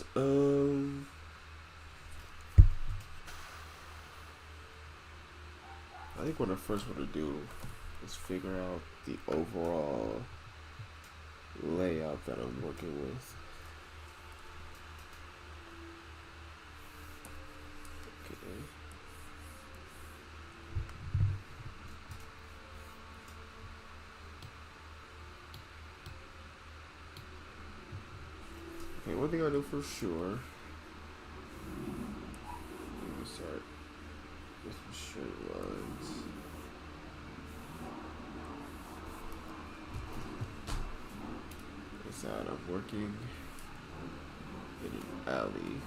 I think what I first want to do is figure out the overall layout that I'm working with. Okay. Okay, one thing I know for sure. Let me start with some straight lines. This out I'm working in an alley.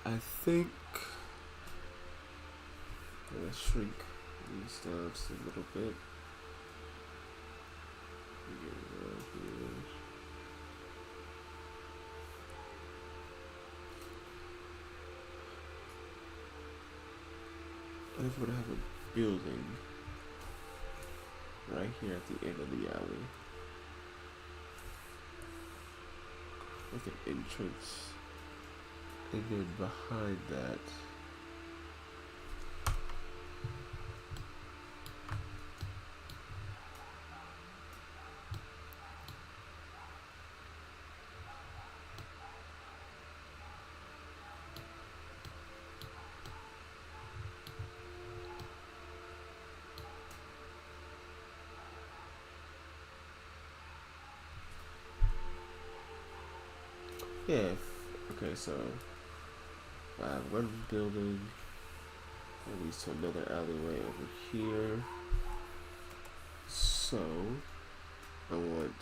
I think let's shrink these down just a little bit. I think we're gonna have a building right here at the end of the alley with an entrance, and then behind that yeah. Okay, so I have one building that leads to another alleyway over here. So I want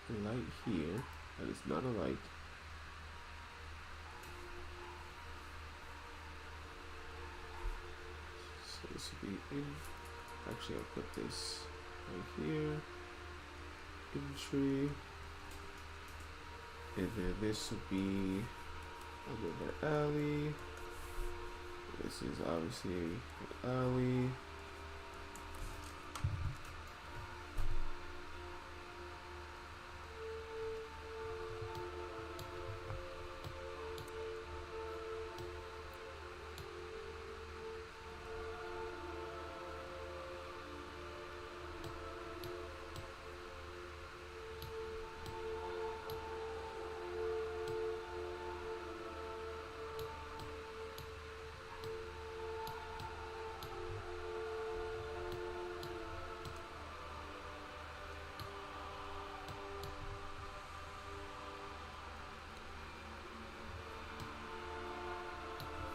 a light here. That is not a light. So this would be in. Actually, I'll put this right here. Entry. And then this would be another alley. This is obviously an alley.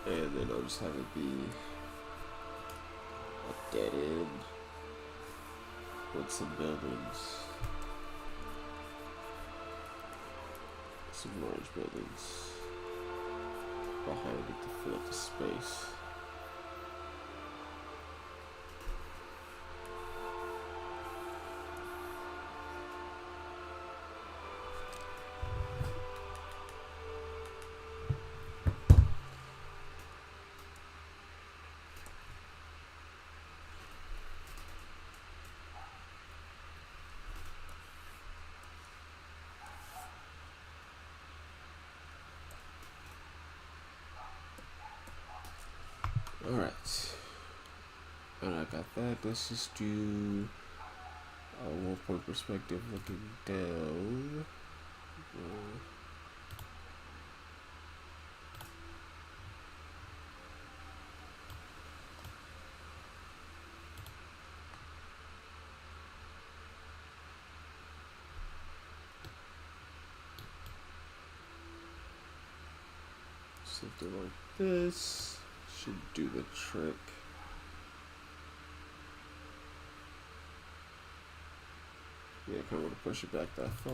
And then I'll just have it be a dead end with some buildings, some large buildings behind it to fill up the space. Alright. And I got that. Let's just do a 1 point perspective looking down. Something like this should do the trick. Yeah, I kind of want to push it back that far.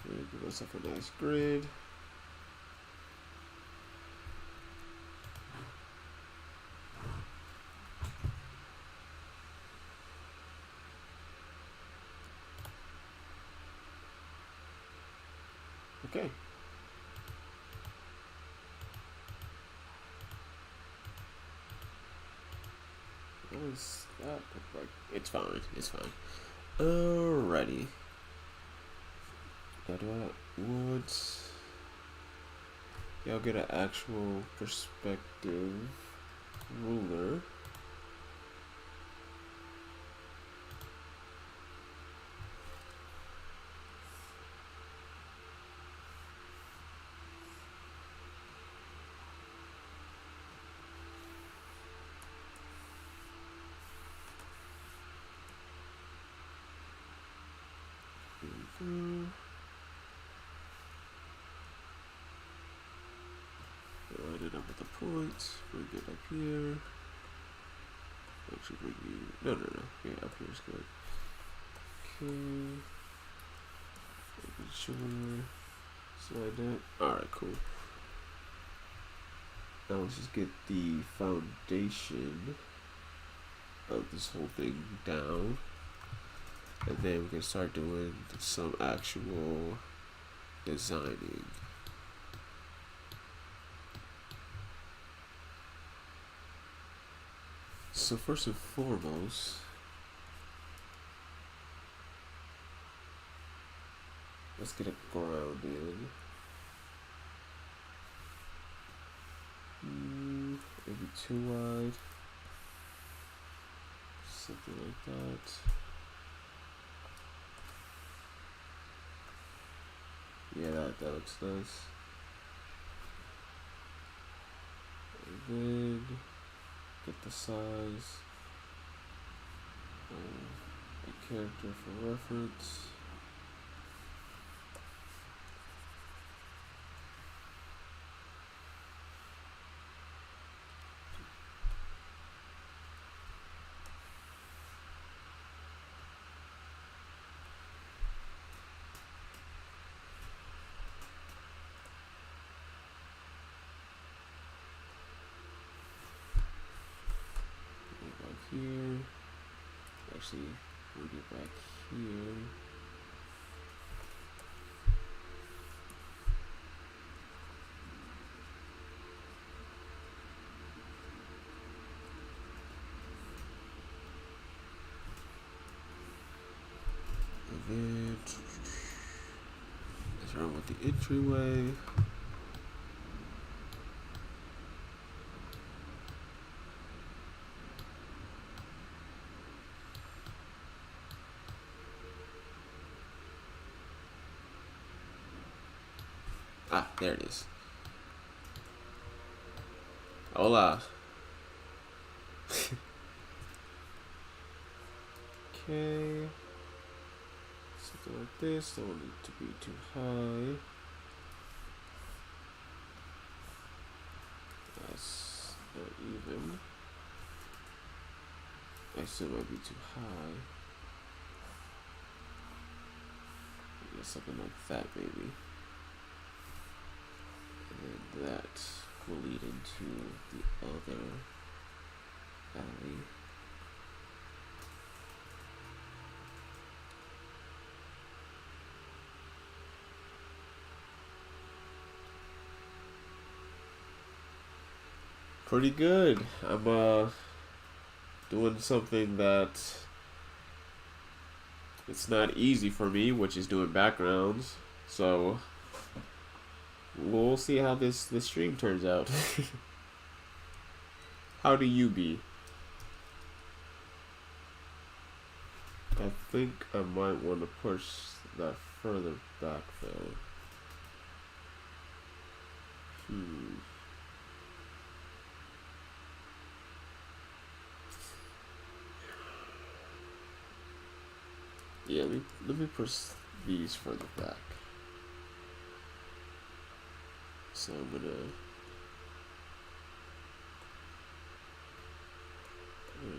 And give myself a nice grid. Okay. What does that look like? It's fine. It's fine. Alrighty. Now do I want... Yeah, I'll get an actual perspective ruler. Line it up with the points. Bring it up here. Actually, bring you. No. Yeah, up here is good. Okay. Making sure. Slide that. Alright, cool. Now let's just get the foundation of this whole thing down. And then we can start doing some actual designing. So first and foremost, let's get a ground in. Maybe too wide. Something like that. Yeah, that looks nice. And then get the size of a character for reference. Here, actually, we'll get back here. And then let's run with the entryway. Ah, there it is. Hola. Okay. Something like this. Don't need to be too high. That's not even. I still might be too high. I guess something like that, maybe. And that will lead into the other alley. Pretty good. I'm doing something that it's not easy for me, which is doing backgrounds. So we'll see how this stream turns out. How do you be? I think I might want to push that further back though. Yeah, let me push these further back. So I'm gonna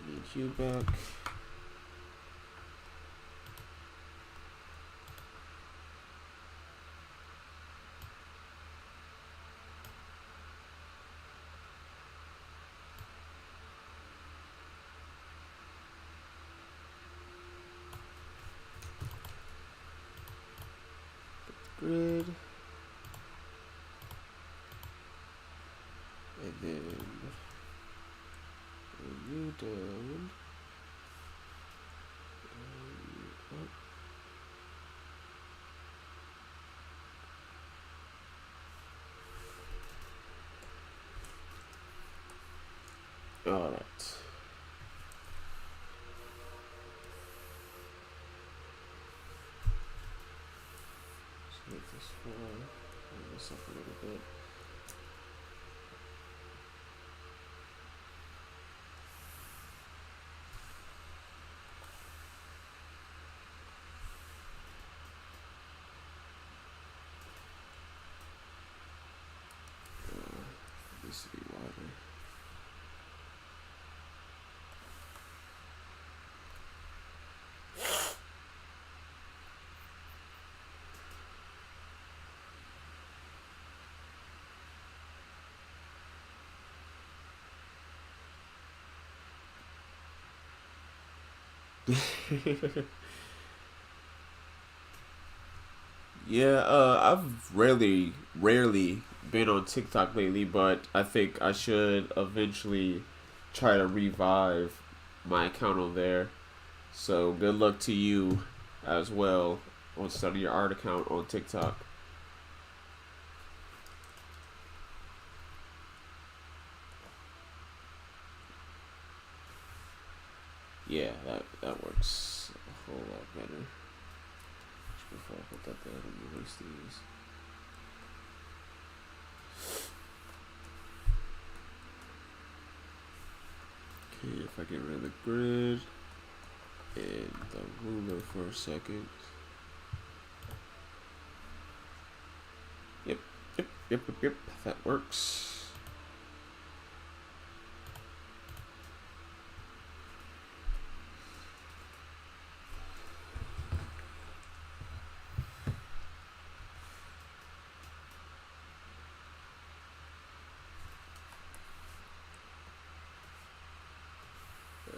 need you back. you down. You up. All right. Let's make this 4. Move this up a little bit. Needs to be wider. Yeah, I've rarely been on TikTok lately, but I think I should eventually try to revive my account on there. So good luck to you as well on starting your art account on TikTok. Yeah, that works a whole lot better. Just before I put that there, let me erase these. Okay, if I get rid of the grid and the ruler for a second. Yep. That works.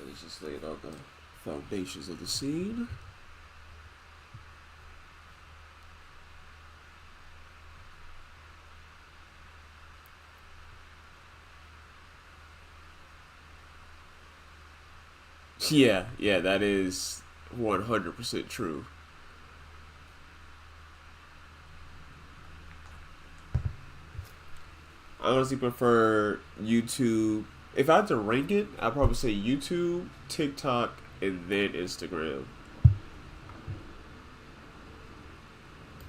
Let's just lay out the foundations of the scene. Yeah, that is 100% true. I honestly prefer YouTube. If I had to rank it, I'd probably say YouTube, TikTok, and then Instagram.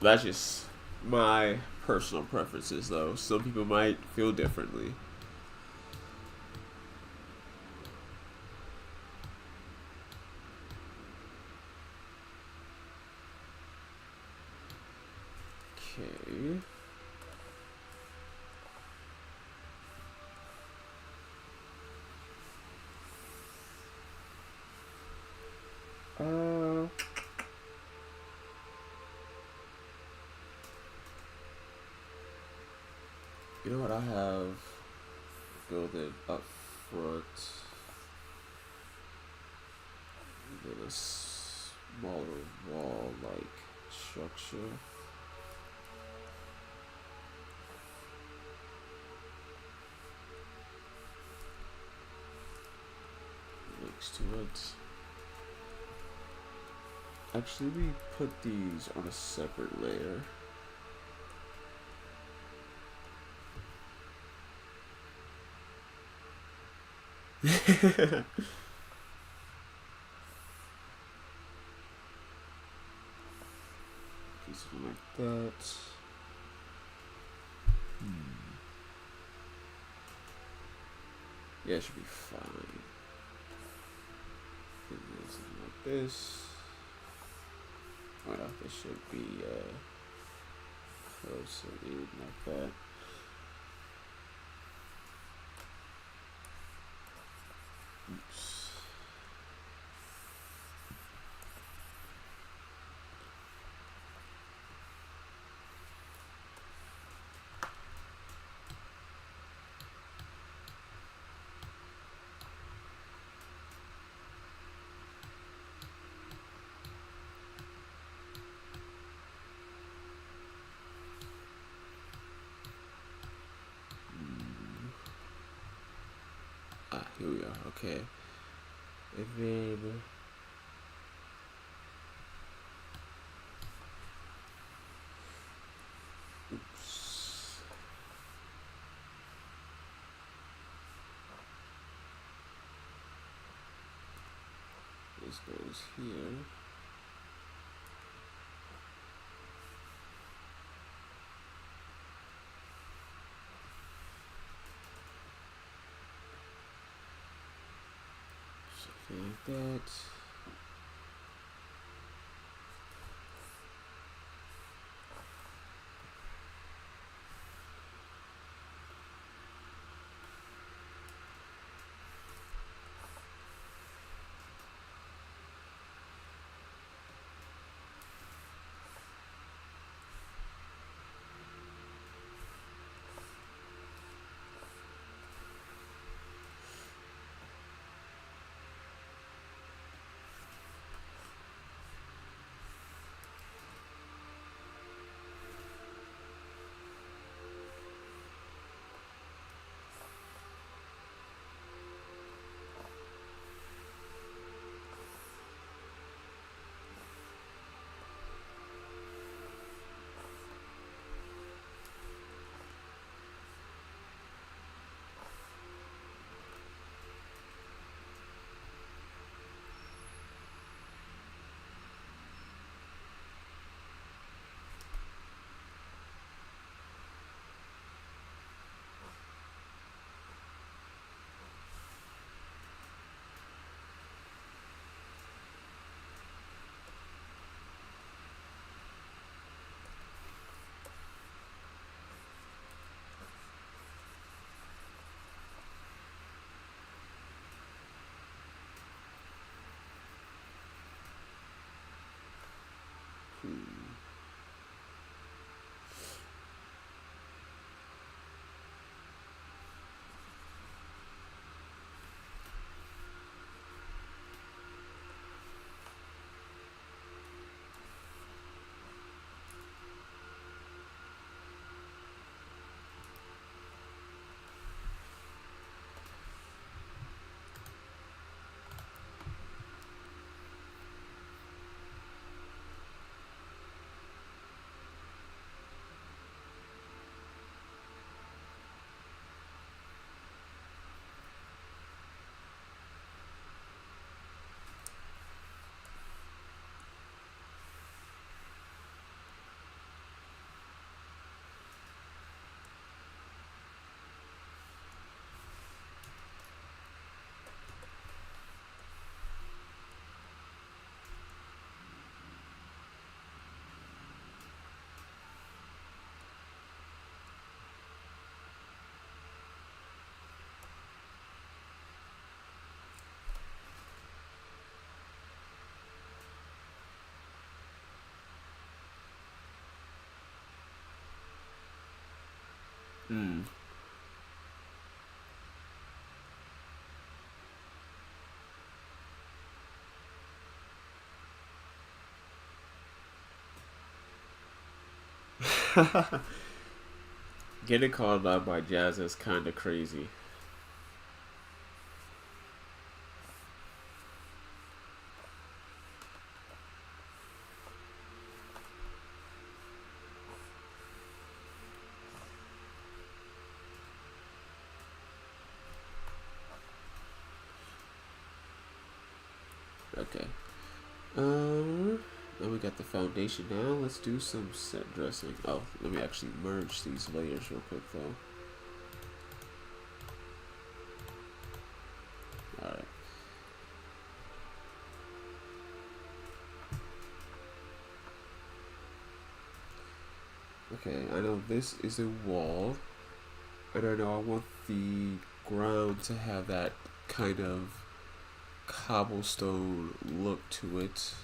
That's just my personal preferences, though. Some people might feel differently. Okay. Uh, you know what? I have building up front. Then a smaller wall-like structure. Next to it. Actually, we put these on a separate layer. Okay, something like that. Yeah, it should be fine. And then something like this. Oh no, this should be closer in like that. Oops. Here we are. Okay. And then oops. This goes here. Something like that. Hmm. Getting called out by Jazz is kind of crazy. Okay. Now we got the foundation down. Let's do some set dressing. Oh, let me actually merge these layers real quick though. Alright. Okay, I know this is a wall. And I know I want the ground to have that kind of cobblestone look to it.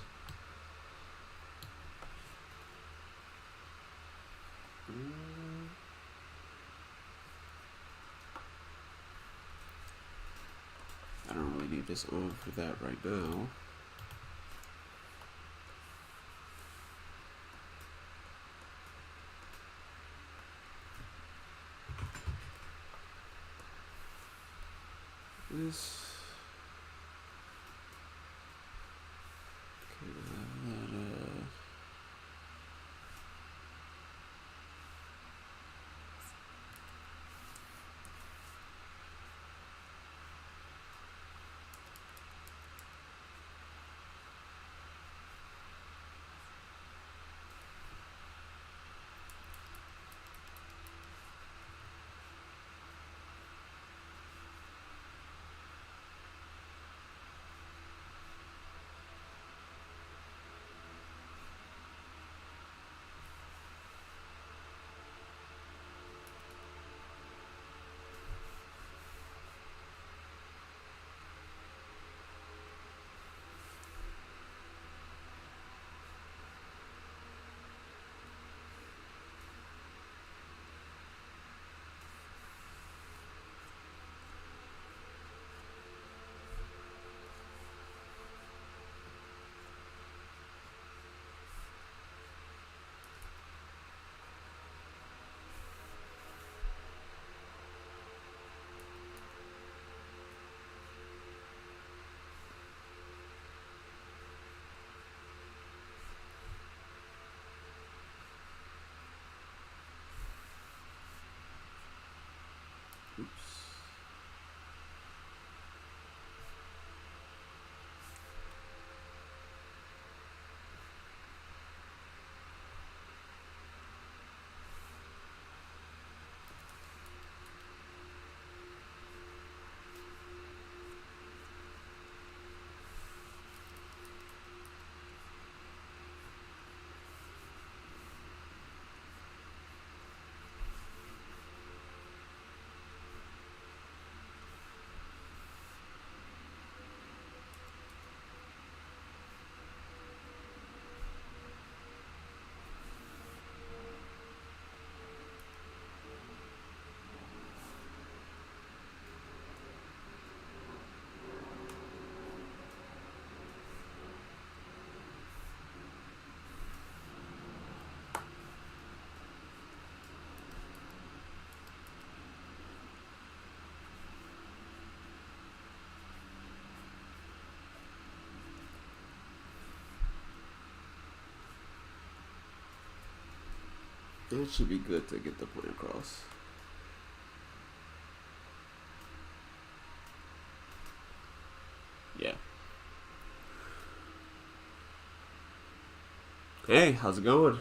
I don't really need this on for that right now. this. Okay, we'll have that. Oops. It should be good to get the point across. Yeah. Hey, how's it going?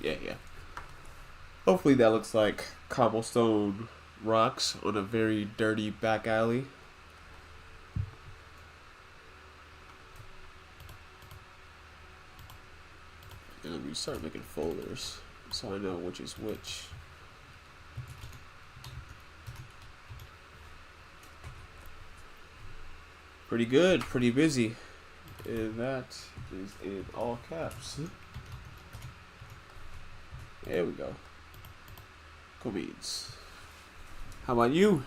Yeah. Hopefully that looks like cobblestone rocks on a very dirty back alley. And we start making folders so I know which is which. Pretty good, pretty busy. And that is in all caps. There we go. Cool beans. How about you?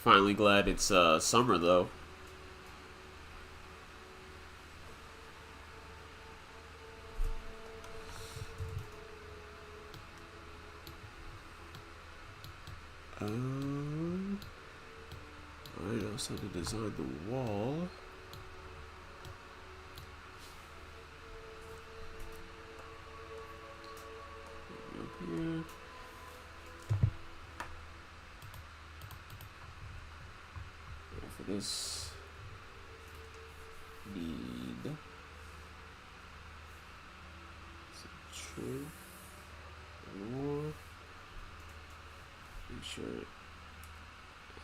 Finally glad it's summer though. I know how to design the wall. Up here. And for this, need some trim more. Make sure it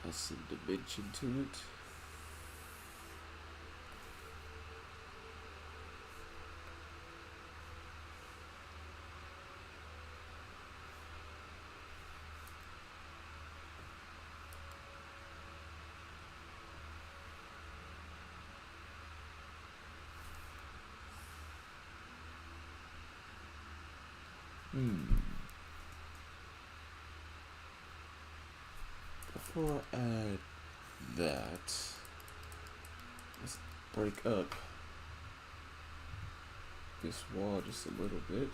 has some dimension to it. Before I add that, let's break up this wall just a little bit.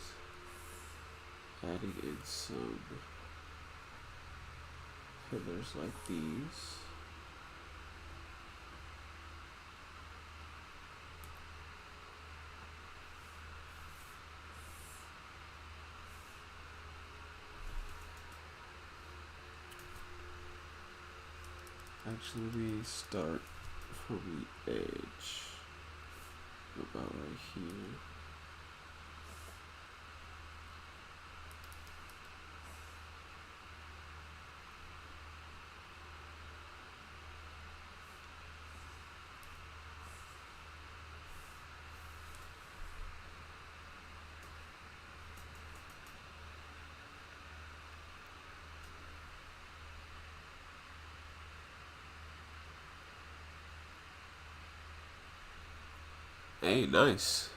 Adding in some pillars like these. Actually, we start from the edge, about right here. Hey, nice.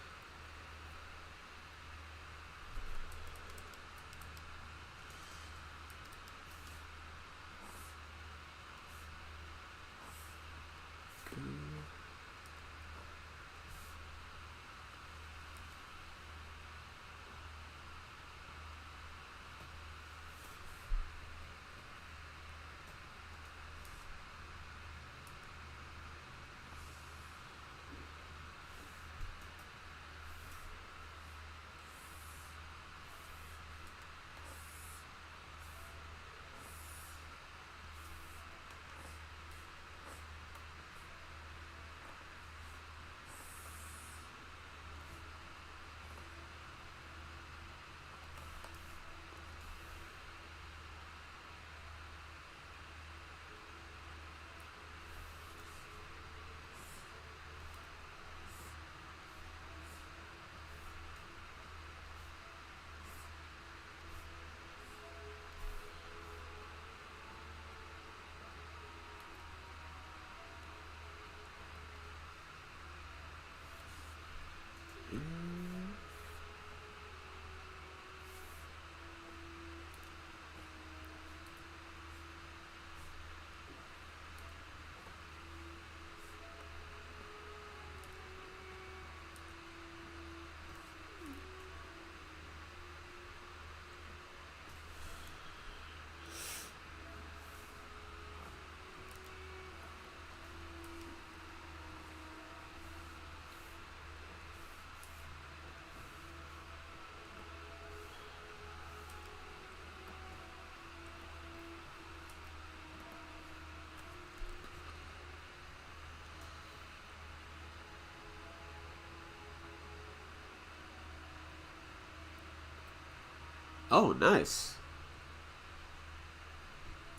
Oh, nice.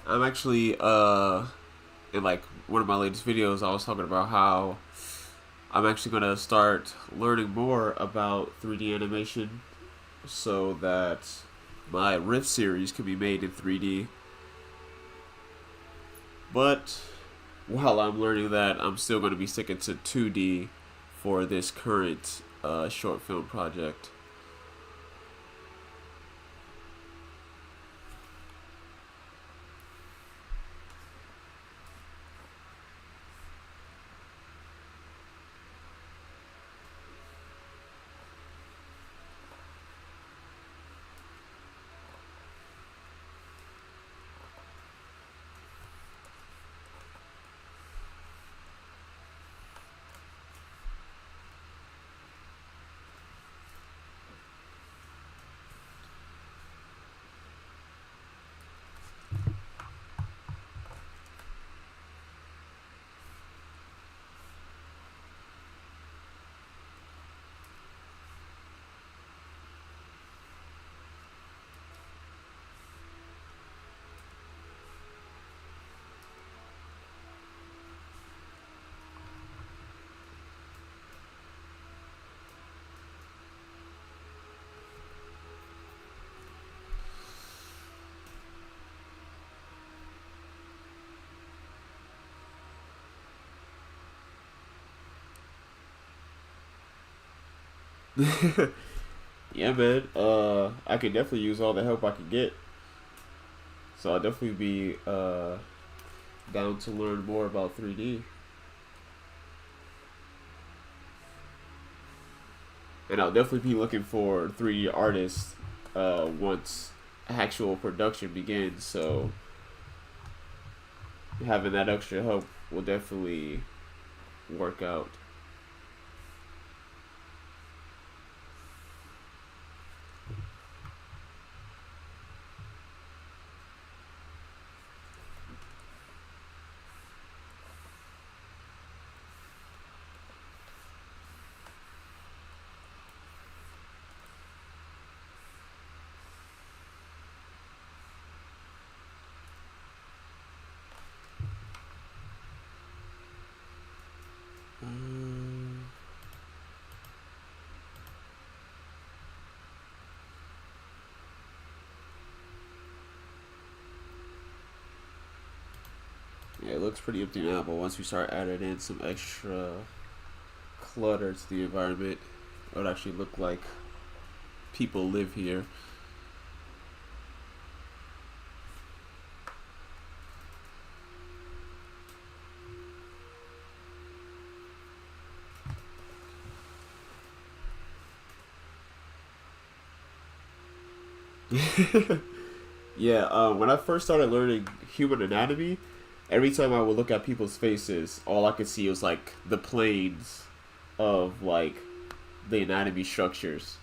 I'm actually in like one of my latest videos I was talking about how I'm actually gonna start learning more about 3D animation so that my Rift series can be made in 3D. But while I'm learning that, I'm still going to be sticking to 2D for this current short film project. Yeah, man. I could definitely use all the help I could get. So I'll definitely be down to learn more about 3D. And I'll definitely be looking for 3D artists once actual production begins. So having that extra help will definitely work out. Yeah, it looks pretty empty now, but once we start adding in some extra clutter to the environment, it would actually look like people live here. Yeah, when I first started learning human anatomy, every time I would look at people's faces, all I could see was like the planes of like the anatomy structures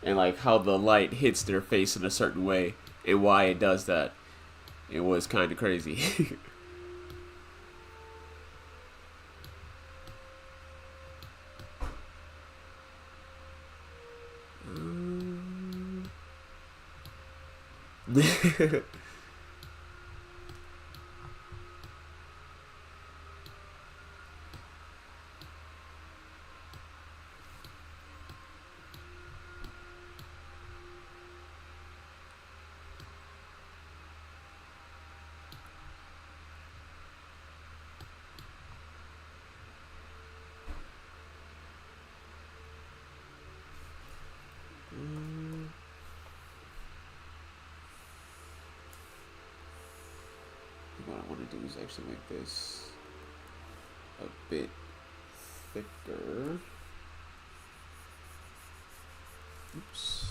and like how the light hits their face in a certain way and why it does that. It was kind of crazy. What I want to do is actually make this a bit thicker. Oops.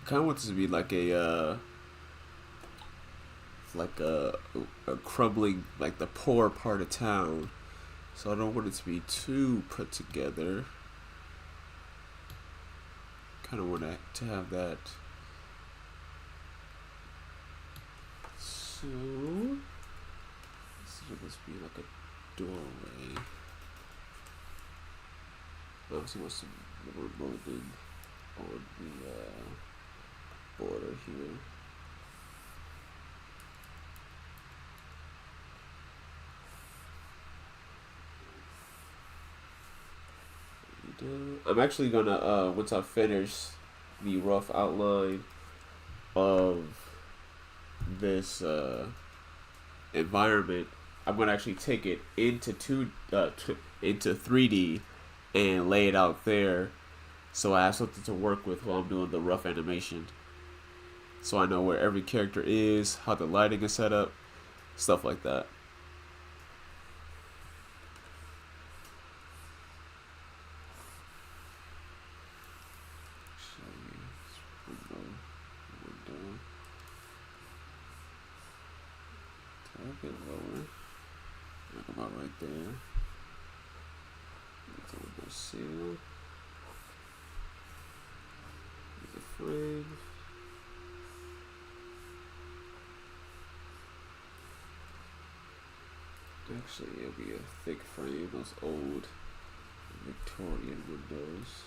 Kind of want this to be like a crumbling, like the poor part of town. So I don't want it to be too put together. Kind of want to have that. So this be like a doorway. Obviously, want some more molding on the border here. I'm actually gonna once I finish the rough outline of this environment, I'm gonna actually take it into into 3D and lay it out there, so I have something to work with while I'm doing the rough animation. So I know where every character is, how the lighting is set up, stuff like that. A bit lower, like about right there. It's a window seal. There's a frame. Actually, it'll be a thick frame, those old Victorian windows.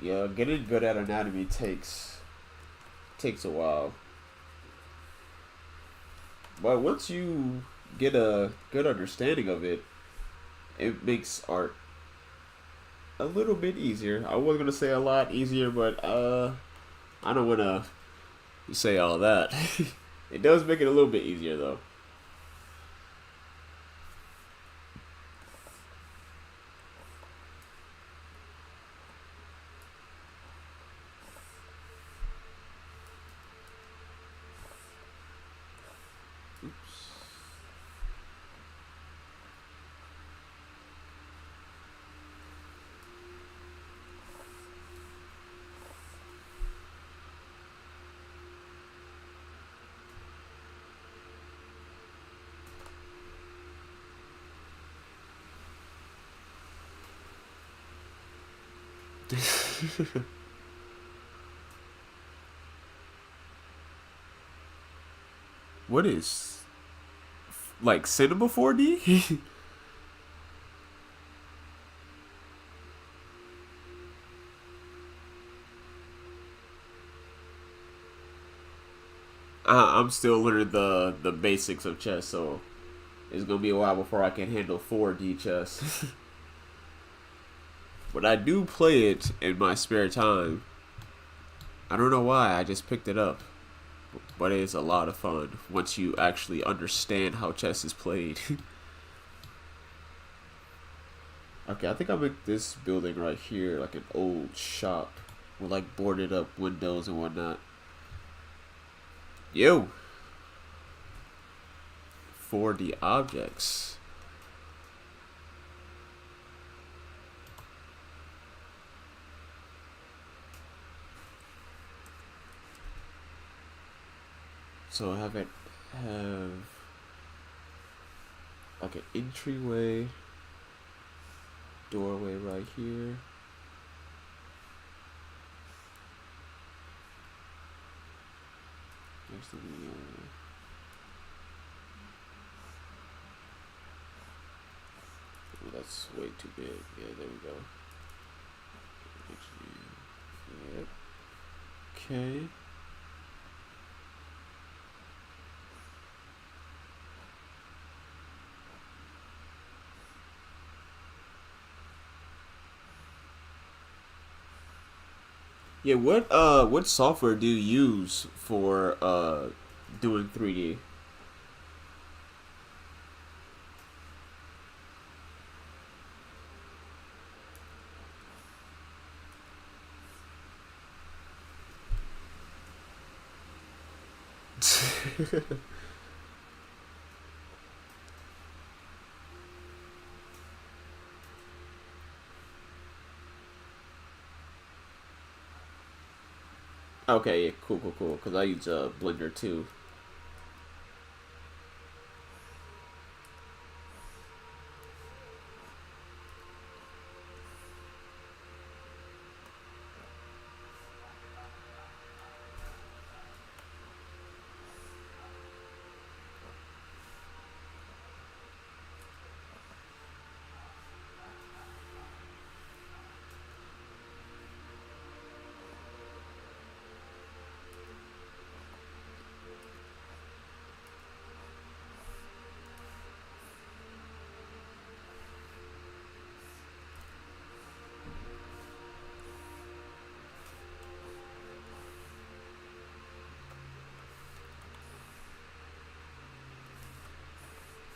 Yeah, getting good at anatomy takes a while. But once you get a good understanding of it, it makes art a little bit easier. I was gonna say a lot easier, but I don't wanna say all that. It does make it a little bit easier though. What is like Cinema 4D? I'm still learning the basics of chess, so it's gonna be a while before I can handle 4D chess. But I do play it in my spare time. I don't know why, I just picked it up. But it is a lot of fun once you actually understand how chess is played. Okay, I think I'll make this building right here like an old shop with like boarded up windows and whatnot. Yo! 4D objects. So I have like an entryway, doorway right here. Next to the oh, that's way too big. Yeah, there we go. Yep. Okay. Yeah, what software do you use for doing 3D? Okay, yeah, cool, cool, cool. Cause I use Blender too.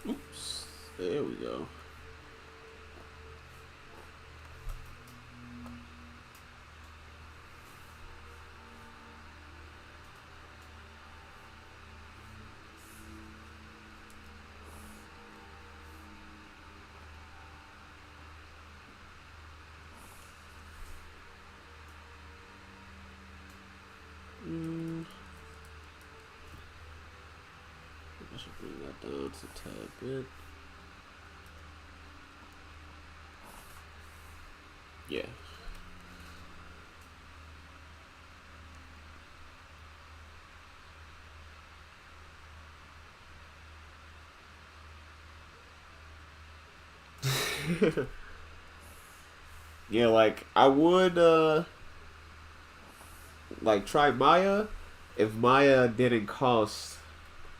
Oops, there we go. Mm. should bring that down to a tad bit. Yeah. Yeah, like I would like try Maya if Maya didn't cost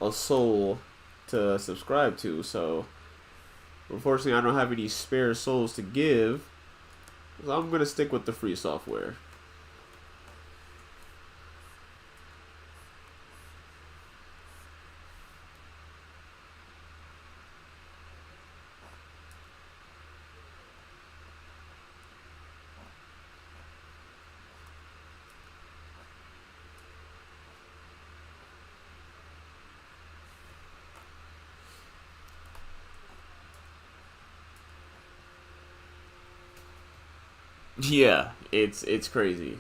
a soul to subscribe to, so unfortunately I don't have any spare souls to give. So I'm gonna stick with the free software. Yeah, it's crazy.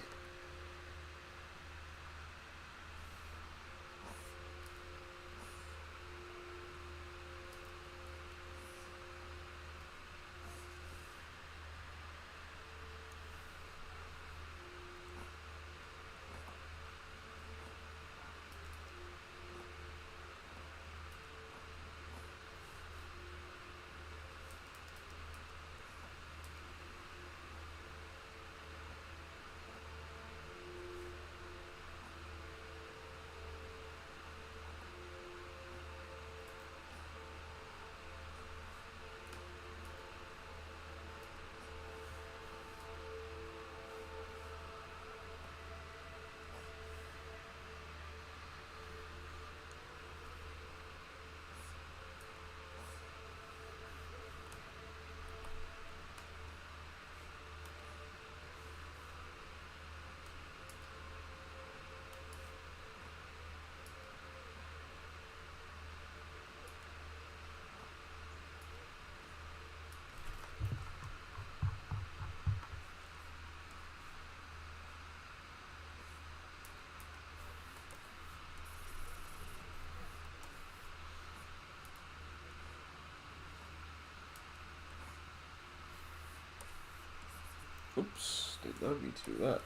Oops, did not mean to do that.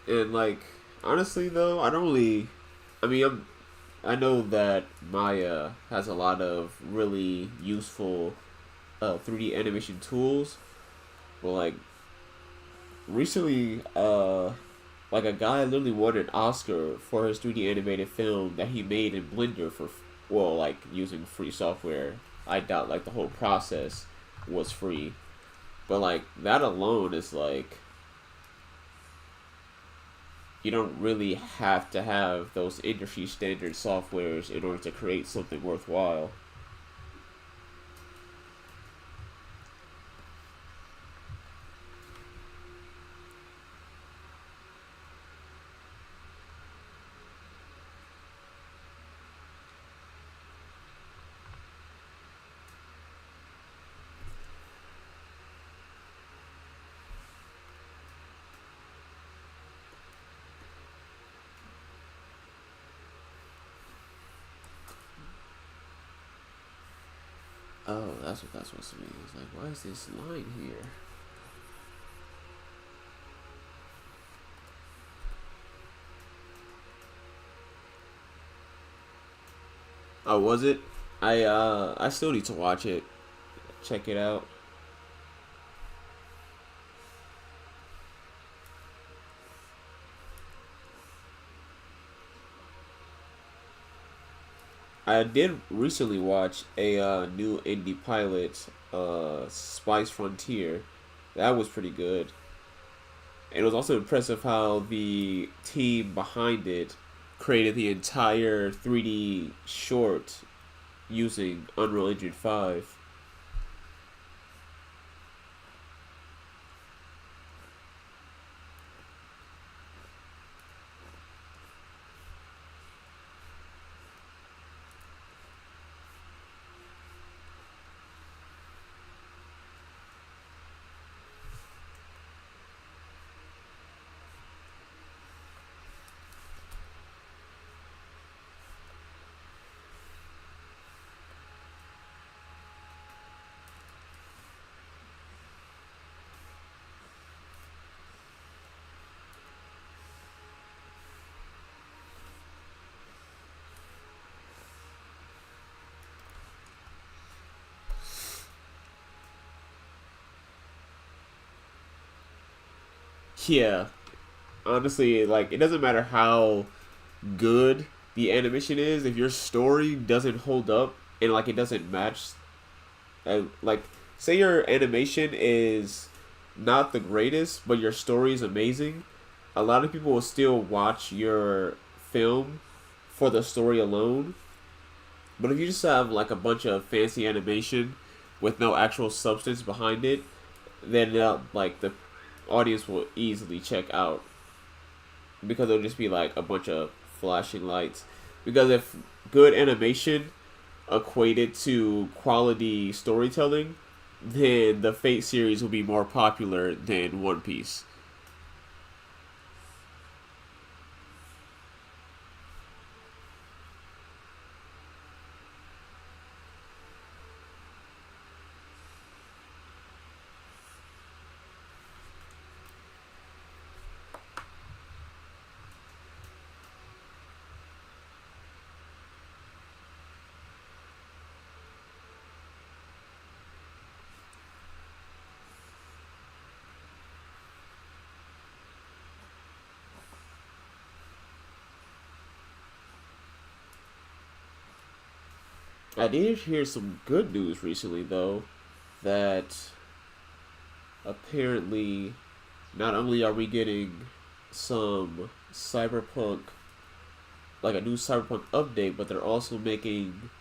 And like honestly though, I don't really. I mean, I know that Maya has a lot of really useful 3D animation tools, but like recently, like a guy literally won an Oscar for his 3D animated film that he made in Blender for, well, like using free software. I doubt like the whole process was free, but like that alone is like you don't really have to have those industry standard softwares in order to create something worthwhile. Oh, that's what that's supposed to mean. It's like, why is this line here? Oh, was it? I still need to watch it. Check it out. I did recently watch a new indie pilot, Spice Frontier. That was pretty good. And it was also impressive how the team behind it created the entire 3D short using Unreal Engine 5. Yeah, honestly, like it doesn't matter how good the animation is if your story doesn't hold up and like it doesn't match. Like, say your animation is not the greatest, but your story is amazing. A lot of people will still watch your film for the story alone. But if you just have like a bunch of fancy animation with no actual substance behind it, then like the audience will easily check out because it'll just be like a bunch of flashing lights. Because if good animation equated to quality storytelling, then the Fate series will be more popular than One Piece. I did hear some good news recently, though, that apparently not only are we getting some cyberpunk, like a new cyberpunk update, but they're also making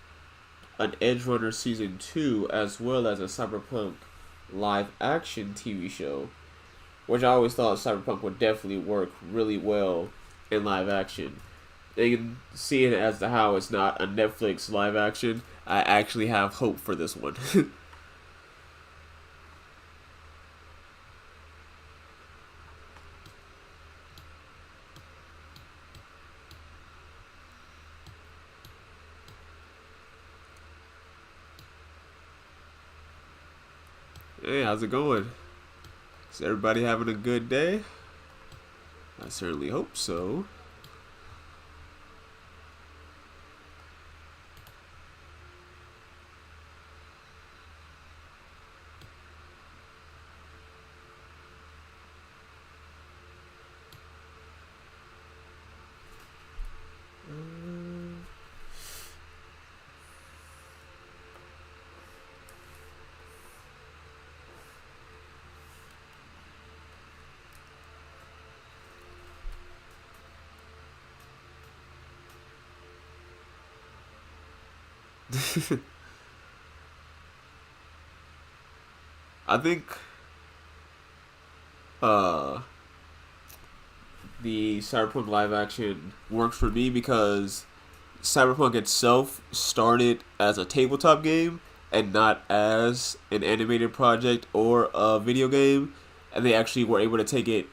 an Edge Runner season 2 as well as a cyberpunk live action TV show, which I always thought cyberpunk would definitely work really well in live action. And seeing it as to how it's not a Netflix live action, I actually have hope for this one. Hey, how's it going? Is everybody having a good day? I certainly hope so. I think uh the Cyberpunk live action works for me because Cyberpunk itself started as a tabletop game and not as an animated project or a video game, and they actually were able to take it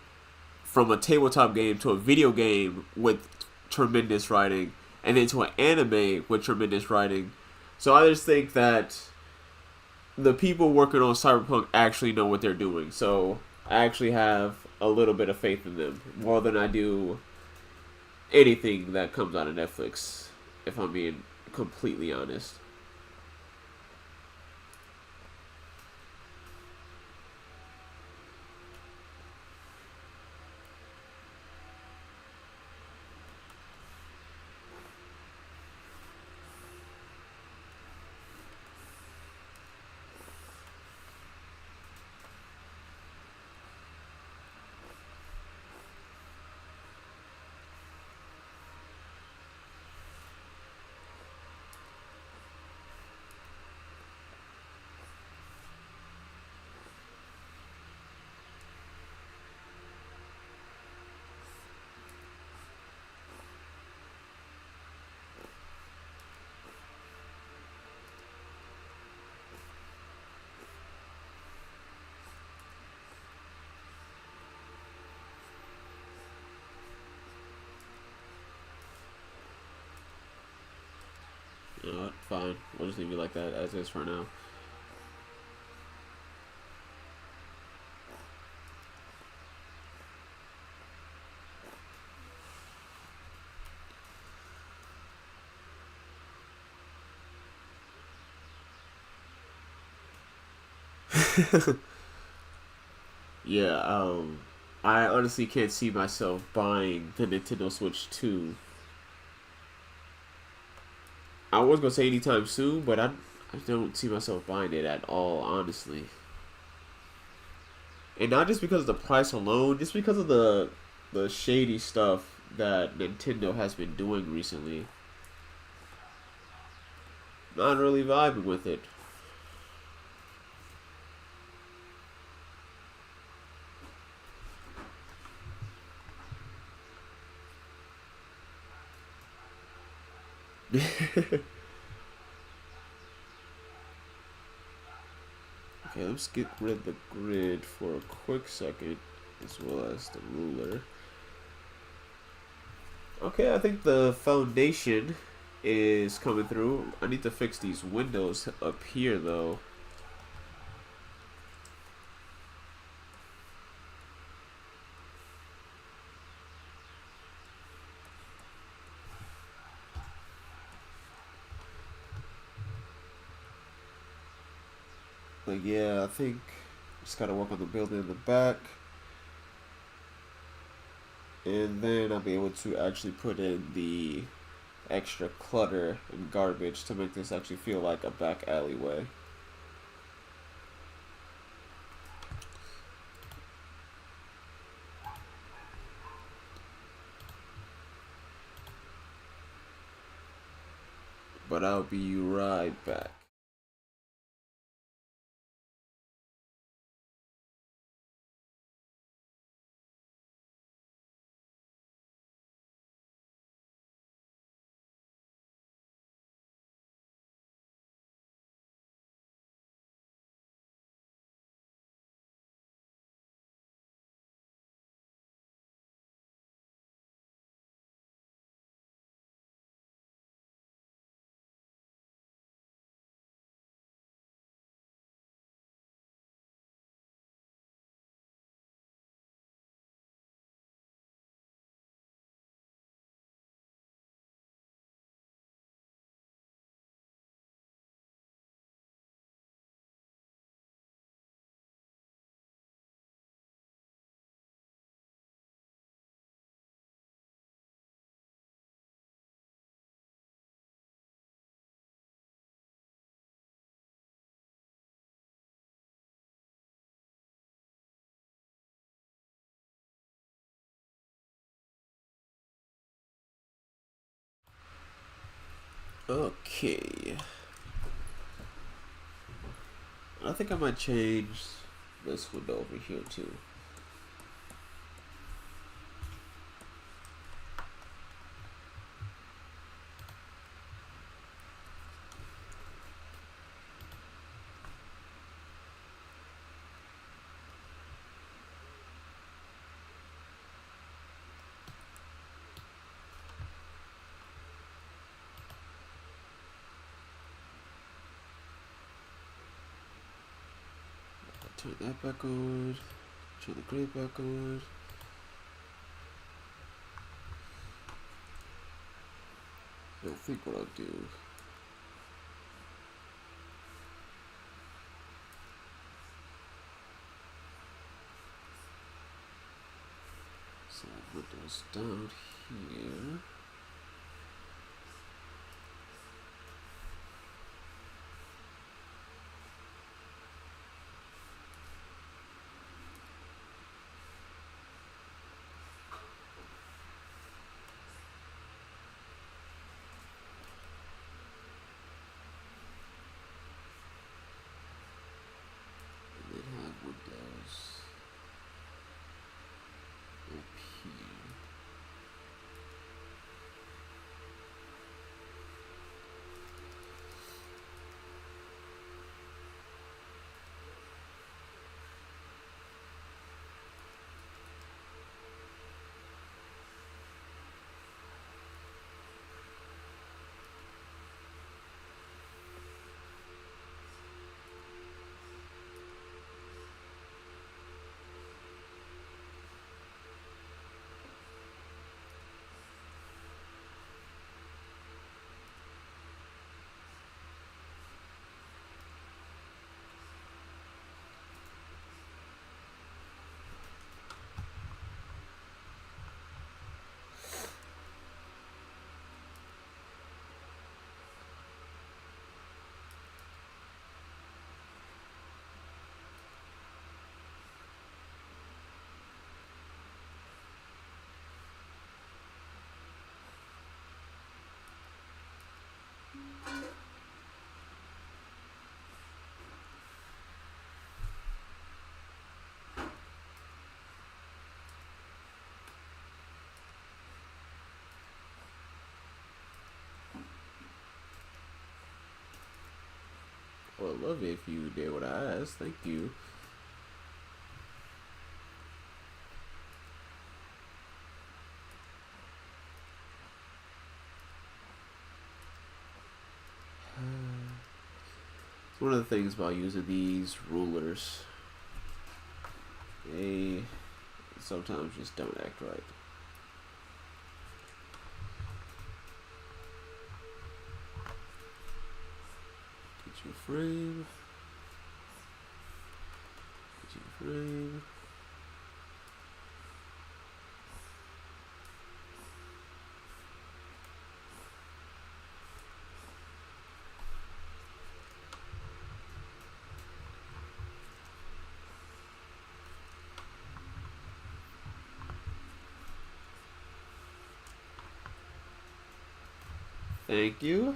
from a tabletop game to a video game with tremendous writing, and then to an anime with tremendous writing. So I just think that the people working on Cyberpunk actually know what they're doing. So I actually have a little bit of faith in them more than I do anything that comes out of Netflix, if I'm being completely honest. You know what? Fine. We'll just leave it like that as is for now. Yeah, I honestly can't see myself buying the Nintendo Switch 2. I was gonna say anytime soon, but I don't see myself buying it at all, honestly. And not just because of the price alone, just because of the shady stuff that Nintendo has been doing recently. Not really vibing with it. Okay, let's get rid of the grid for a quick second, as well as the ruler. Okay, I think the foundation is coming through. I need to fix these windows up here, though. But yeah, I think just gotta work on the building in the back. And then I'll be able to actually put in the extra clutter and garbage to make this actually feel like a back alleyway. But I'll be right back. Okay. I think I might change this window over here too. Turn that back on. Turn the gray back on. I think what I'll do. So windows down here. And then have windows up here. I would love it if you did what I asked. Thank you. It's one of the things about using these rulers. They sometimes just don't act right. Get you a frame. Get you a frame. Thank you.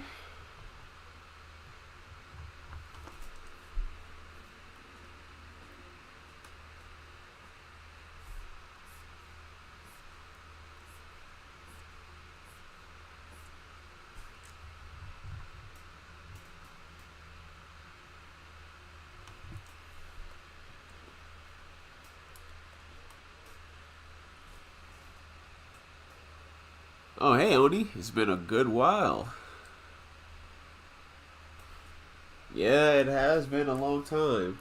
Oh, hey, Oni. It's been a good while. Yeah, it has been a long time.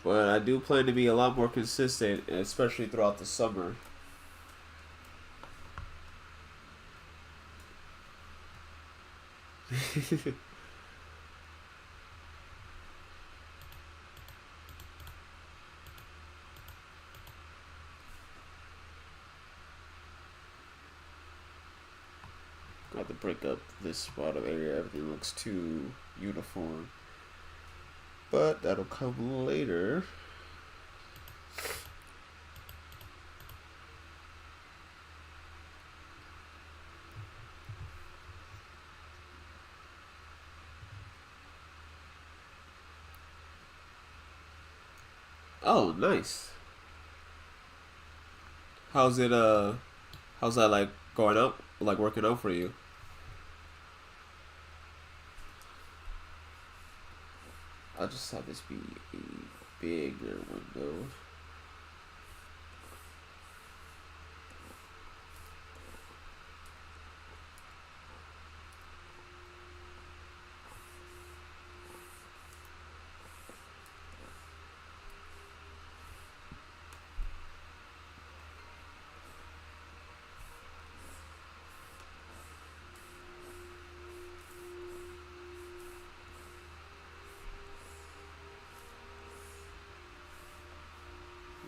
But I do plan to be a lot more consistent, especially throughout the summer. Got to break up this bottom area. Everything looks too uniform. But that'll come later. Oh, nice. How's it, how's that, like, going up? Like, working out for you? I'll just have this be a bigger window.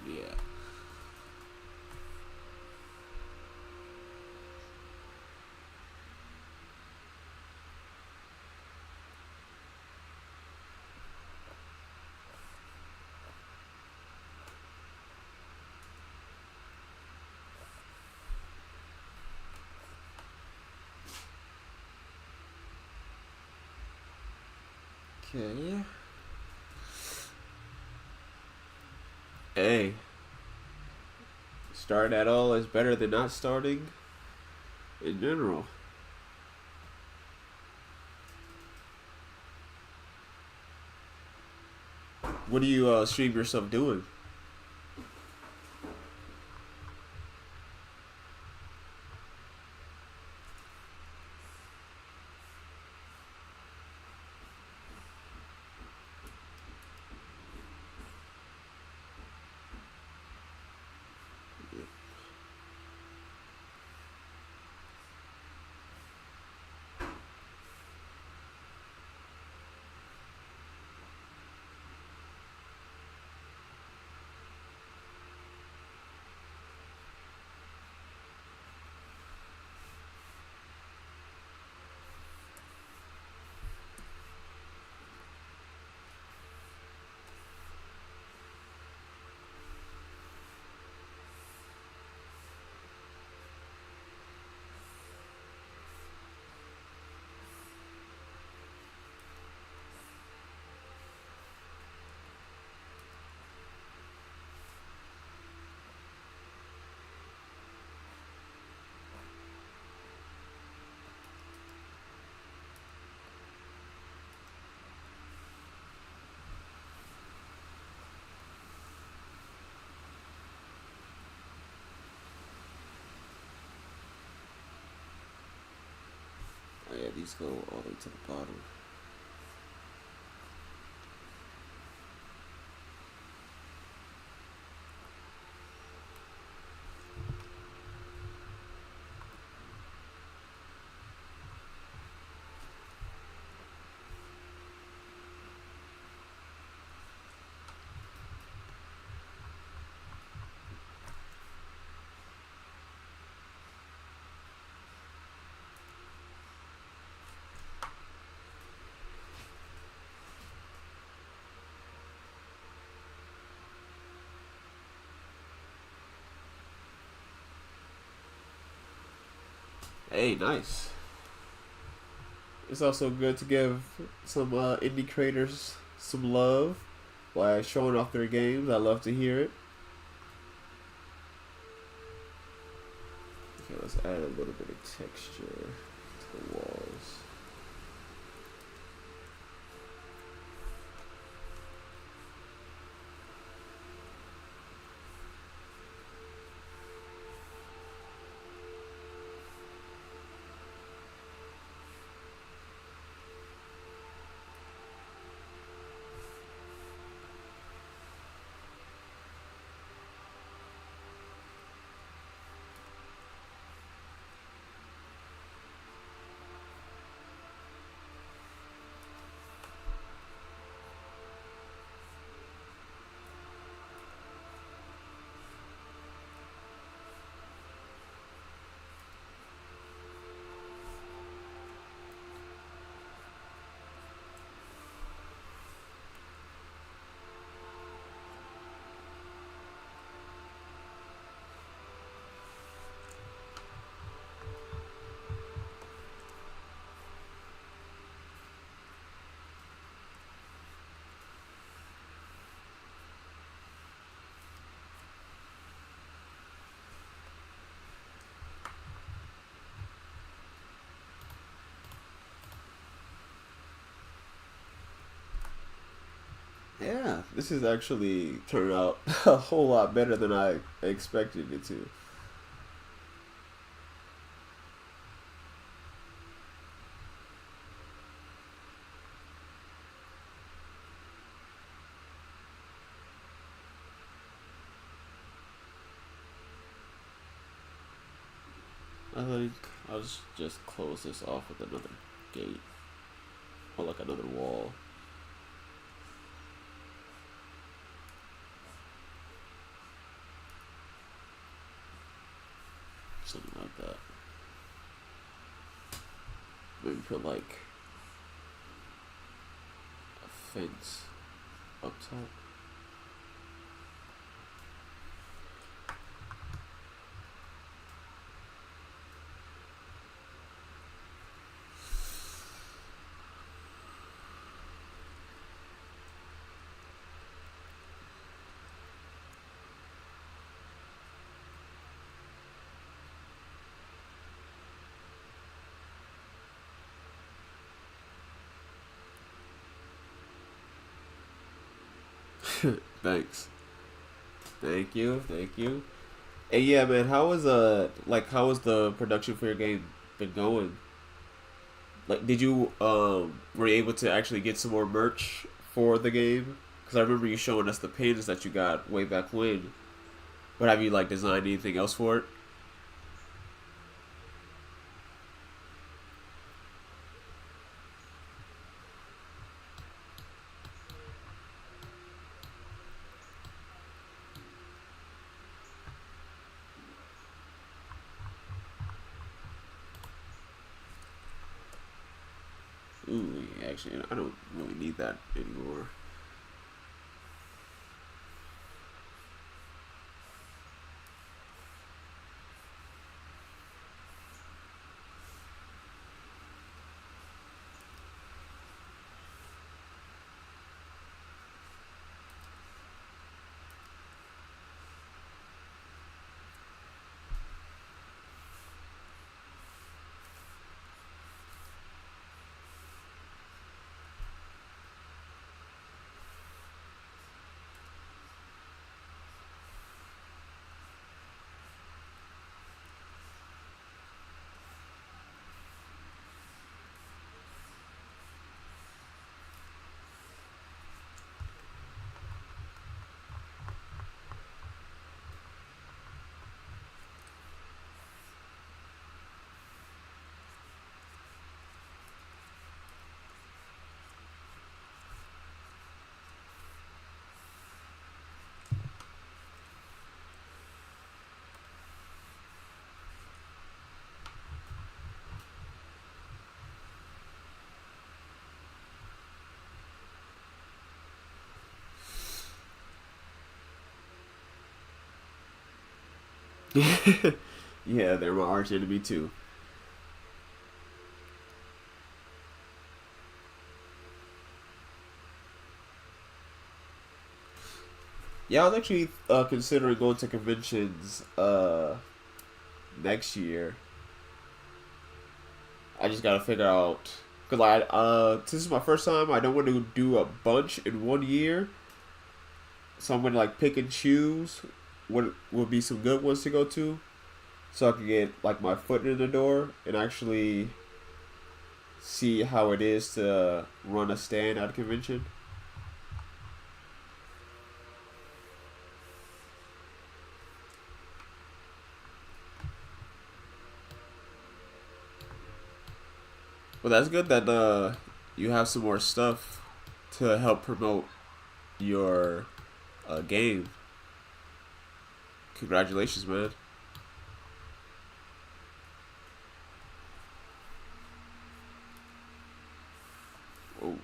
Yeah. Okay. Hey, starting at all is better than not starting in general. What do you stream yourself doing? these go all the way to the bottom. Hey, nice. It's also good to give some indie creators some love by showing off their games. I love to hear it. Okay, let's add a little bit of texture to the walls. Yeah, this has actually turned out a whole lot better than I expected it to. I think I'll just close this off with another gate or like another wall. Something like that. Maybe put like a fence up top. Thanks. Thank you. Thank you. And yeah, man, how was the production for your game been going? Like, did you were you able to actually get some more merch for the game? Because I remember you showing us the pins that you got way back when. But have you like designed anything else for it? Ooh, actually, I don't really need that anymore. Yeah, they're my arch enemy too. Yeah, I was actually considering going to conventions next year. I just gotta figure out because this is my first time. I don't want to do a bunch in one year, so I'm gonna like pick and choose what would be some good ones to go to, so I can get like my foot in the door and actually see how it is to run a stand at a convention. But that's good that you have some more stuff to help promote your game. Congratulations, man. Oh.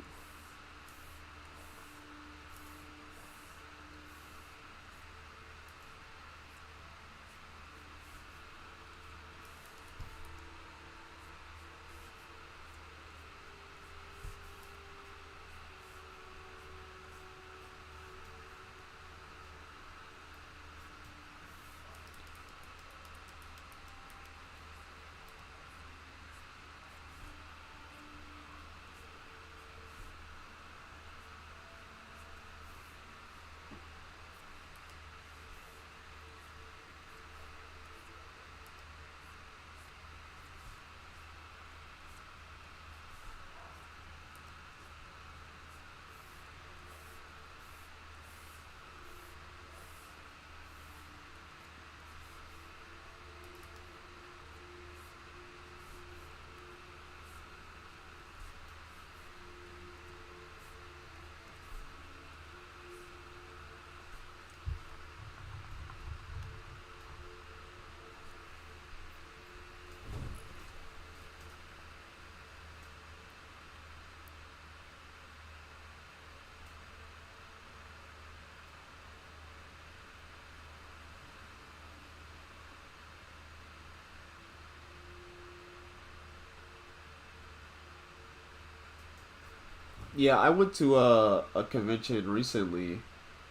Yeah, I went to a convention recently,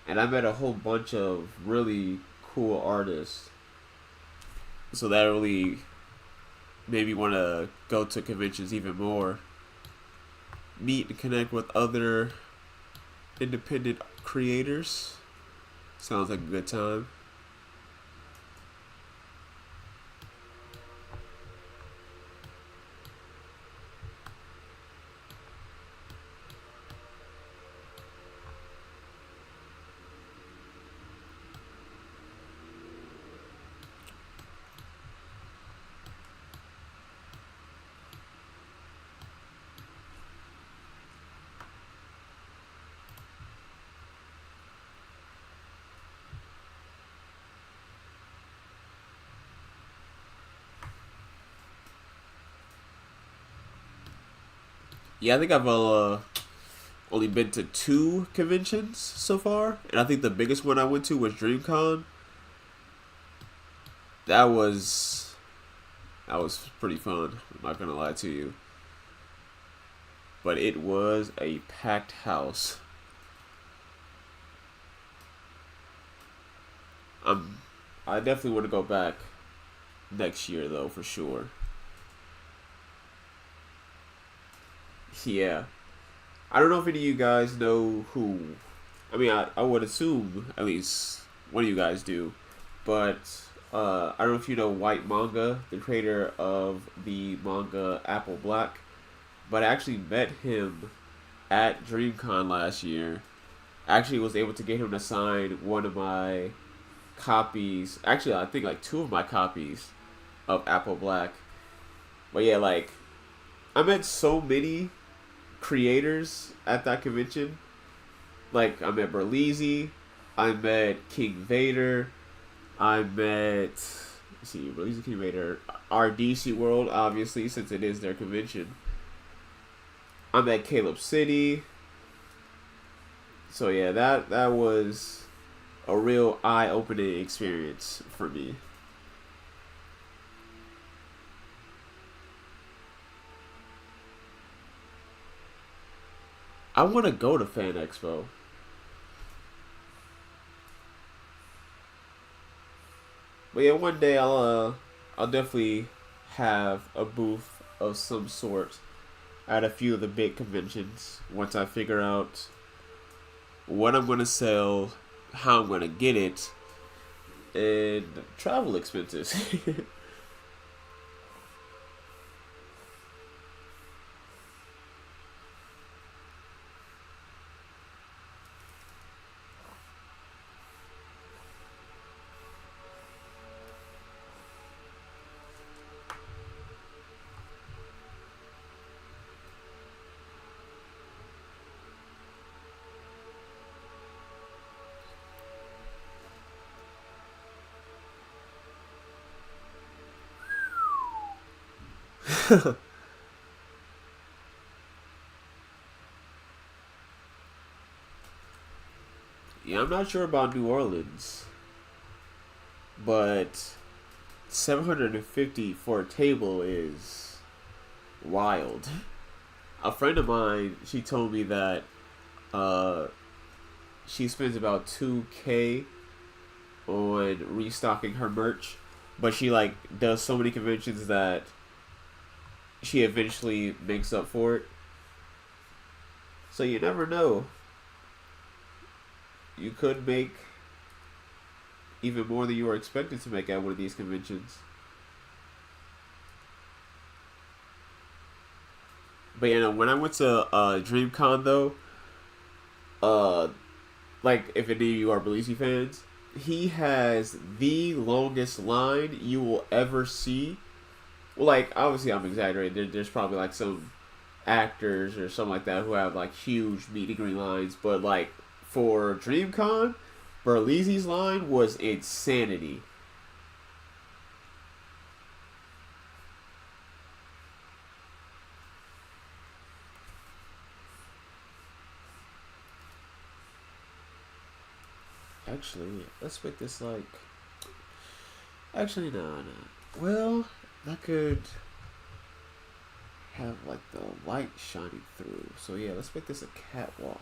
and I met a whole bunch of really cool artists. So that really made me want to go to conventions even more, meet and connect with other independent creators. Sounds like a good time. Yeah, I think I've only been to two conventions so far, and I think the biggest one I went to was DreamCon. That was that was pretty fun. I'm not gonna lie to you, but it was a packed house. I'm I definitely want to go back next year though for sure. Yeah, I don't know if any of you guys know who. I mean, I would assume at least one of you guys do, but I don't know if you know White Manga, the creator of the manga Apple Black. But I actually met him at DreamCon last year. I actually was able to get him to sign one of my copies. Actually, I think like two of my copies of Apple Black. But yeah, like I met so many creators at that convention. Like I met Berleezy, I met King Vader, I met let's see, Berleezy, King Vader, RDC World, obviously since it is their convention. I met Caleb City. So yeah, that was a real eye opening experience for me. I want to go to Fan Expo. But yeah, one day I'll definitely have a booth of some sort at a few of the big conventions once I figure out what I'm gonna sell, how I'm gonna get it, and travel expenses. Yeah, I'm not sure about New Orleans, but 750 for a table is wild. A friend of mine, she told me that uh, she spends about 2K on restocking her merch, but she like does so many conventions that she eventually makes up for it. So you never know. You could make even more than you were expected to make at one of these conventions. But you know, when I went to DreamCon though, uh, like if any of you are Belize fans, he has the longest line you will ever see. Well, like obviously I'm exaggerating. There's probably like some actors or something like that who have like huge meet and greet lines, but like for DreamCon, Berlizi's line was insanity. Actually, let's make this like. Actually, no, no. Well, that could have like the light shining through. So yeah, let's make this a catwalk.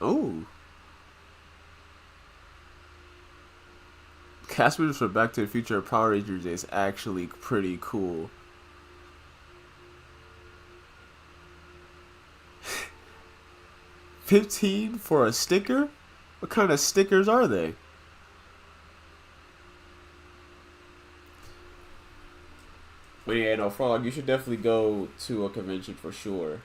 Oh, cast members for Back to the Future Power Rangers is actually pretty cool. 15 for a sticker? What kind of stickers are they? But yeah, no, Frog, you should definitely go to a convention for sure.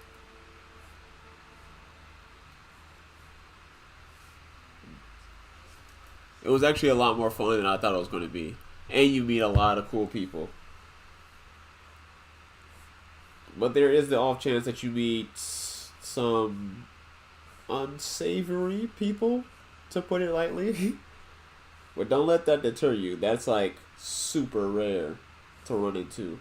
It was actually a lot more fun than I thought it was going to be. And you meet a lot of cool people. But there is the off chance that you meet some unsavory people, to put it lightly. But don't let that deter you. That's like super rare to run into.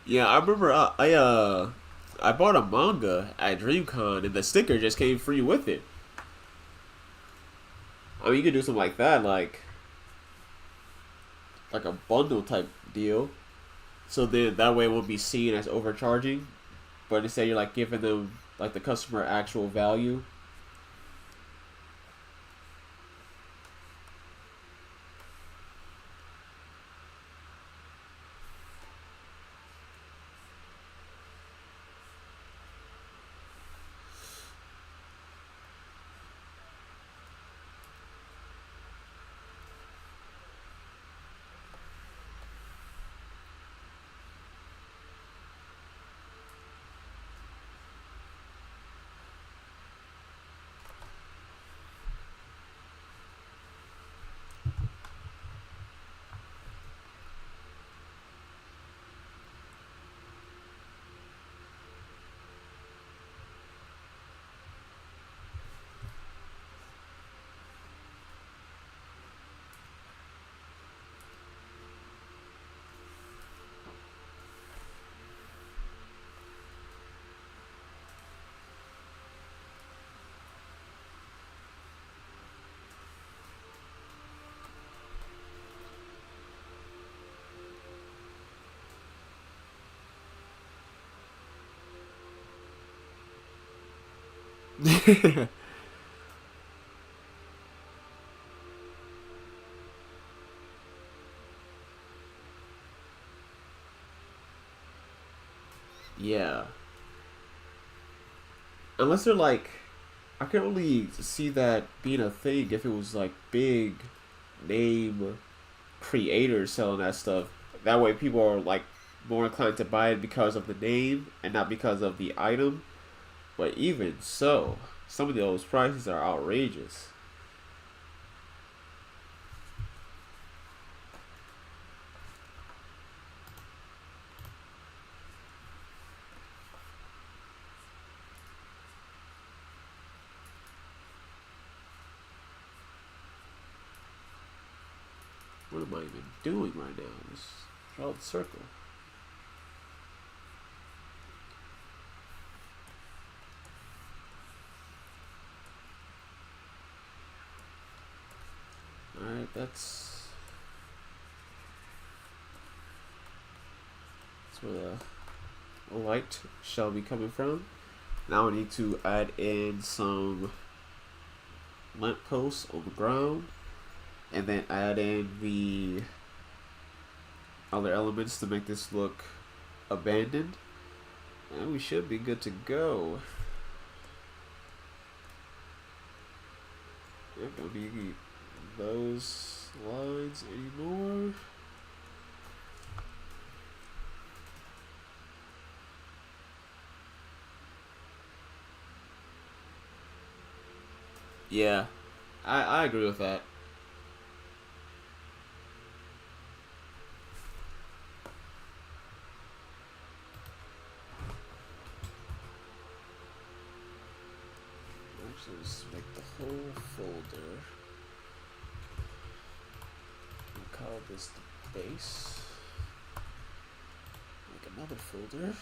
Yeah, I remember I bought a manga at DreamCon and the sticker just came free with it. I mean, you could do something like that, like a bundle type deal. So then that way it won't be seen as overcharging, but instead you're like giving them like the customer actual value. Yeah. Unless they're like, I can only see that being a thing if it was like big name creators selling that stuff. That way people are like more inclined to buy it because of the name and not because of the item. But even so, some of those prices are outrageous. What am I even doing right now? Just draw the circle. Alright, that's where the light shall be coming from. Now I need to add in some lampposts on the ground and then add in the other elements to make this look abandoned. And we should be good to go. Yep, don't need those lines anymore. Yeah, I agree with that. Actually, just make the whole folder. We'll call this the base. Make another folder.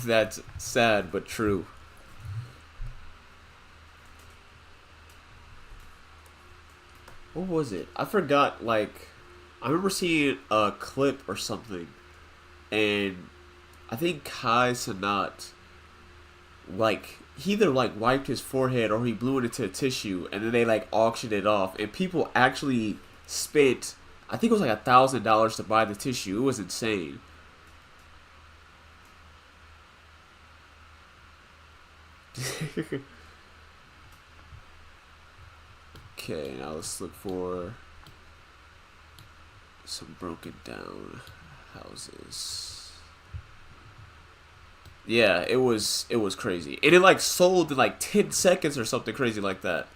That's sad but true. What was it? I forgot. Like, I remember seeing a clip or something, and I think Kai Sanat, like, he either like wiped his forehead or he blew it into a tissue, and then they like auctioned it off, and people actually spent, I think it was like $1,000 to buy the tissue. It was insane. Okay, now let's look for some broken down houses. Yeah, it was crazy. And it like sold in like 10 seconds or something crazy like that.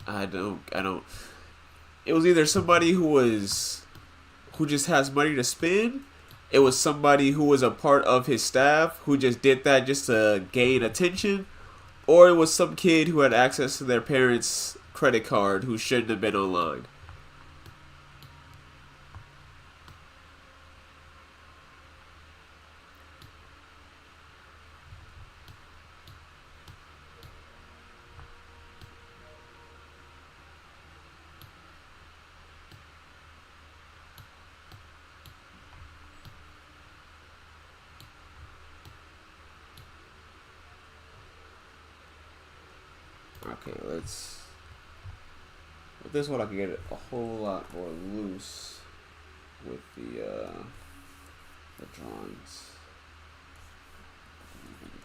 I don't it was either somebody who just has money to spend. It was somebody who was a part of his staff who just did that just to gain attention, or it was some kid who had access to their parents' credit card who shouldn't have been online. Okay, let's. With this one, I can get it a whole lot more loose with the drawings.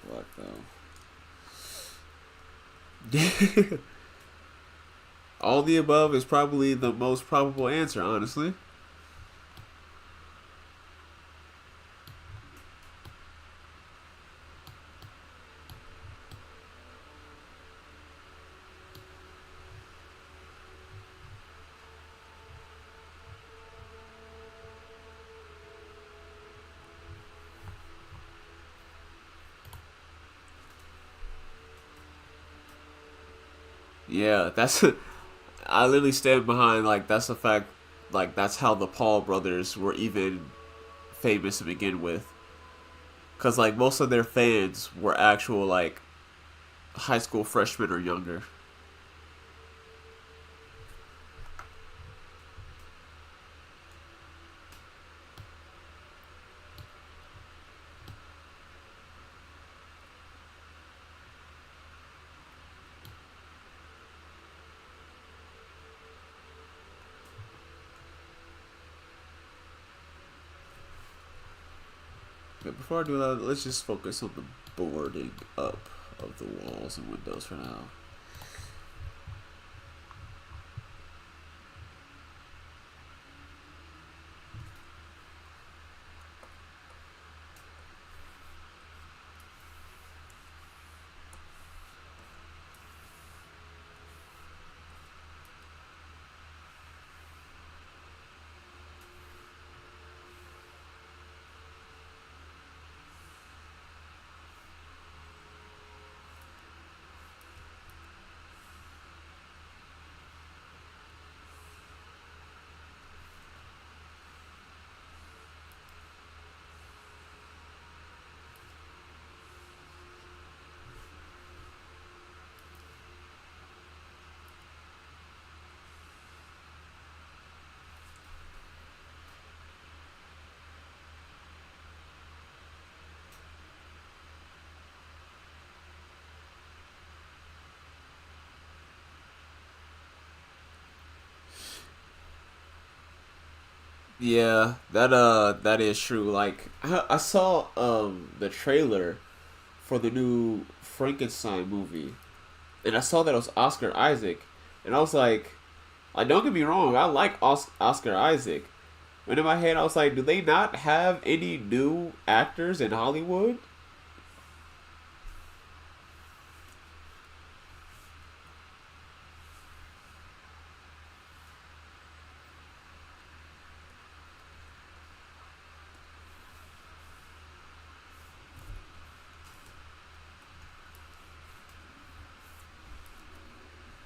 Black though. All the above is probably the most probable answer, honestly. Yeah, that's. I literally stand behind like that's a fact. Like that's how the Paul brothers were even famous to begin with. Cause like most of their fans were actual like high school freshmen or younger. But before I do that, let's just focus on the boarding up of the walls and windows for now. Yeah, that is true. Like I saw the trailer for the new Frankenstein movie, and I saw that it was Oscar Isaac, and I was like don't get me wrong, I like Oscar Isaac. But in my head, I was like, do they not have any new actors in Hollywood?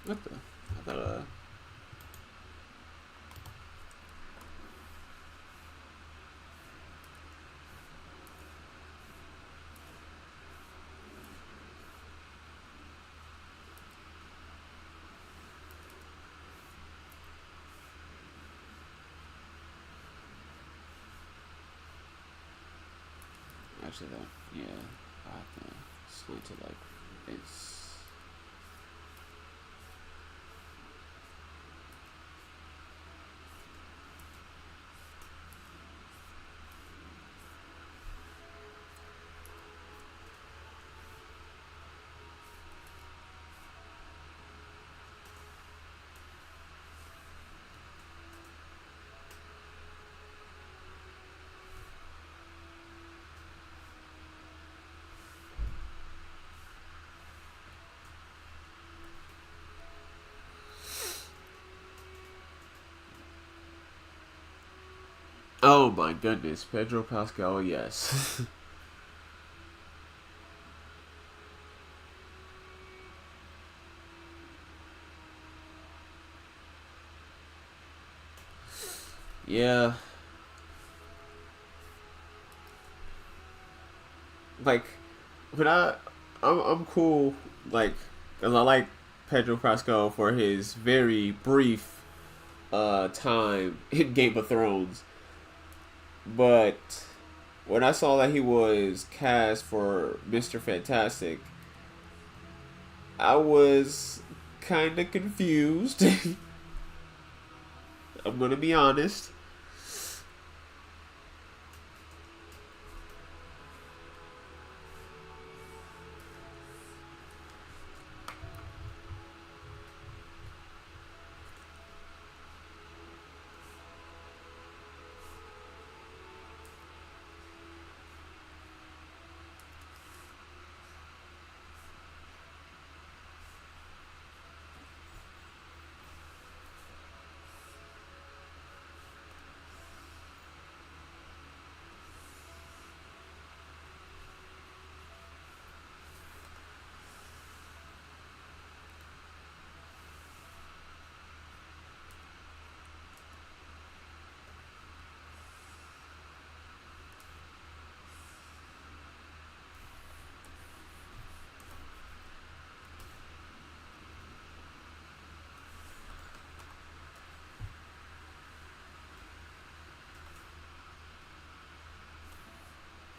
What the? I thought actually that yeah, I have to slant to like it's. Oh my goodness, Pedro Pascal, yes. Yeah, like when I'm cool, like, cause I like Pedro Pascal for his very brief time in Game of Thrones, but when I saw that he was cast for Mr. Fantastic, I was kind of confused. I'm gonna be honest.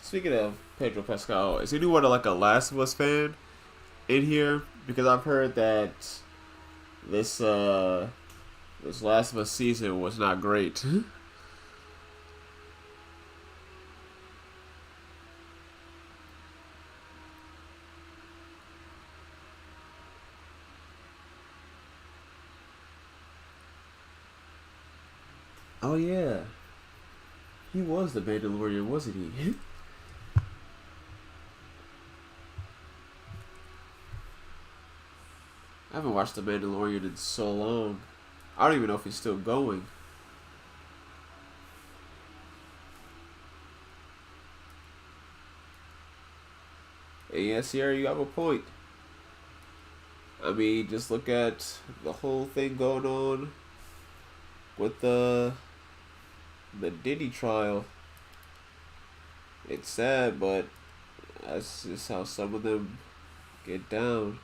Speaking of Pedro Pascal, is anyone like a Last of Us fan in here? Because I've heard that this this Last of Us season was not great. Oh yeah, he was the Mandalorian, wasn't he? I haven't watched the Mandalorian in so long. I don't even know if he's still going. And yeah, Sierra, you have a point. I mean, just look at the whole thing going on with the Diddy trial. It's sad, but that's just how some of them get down.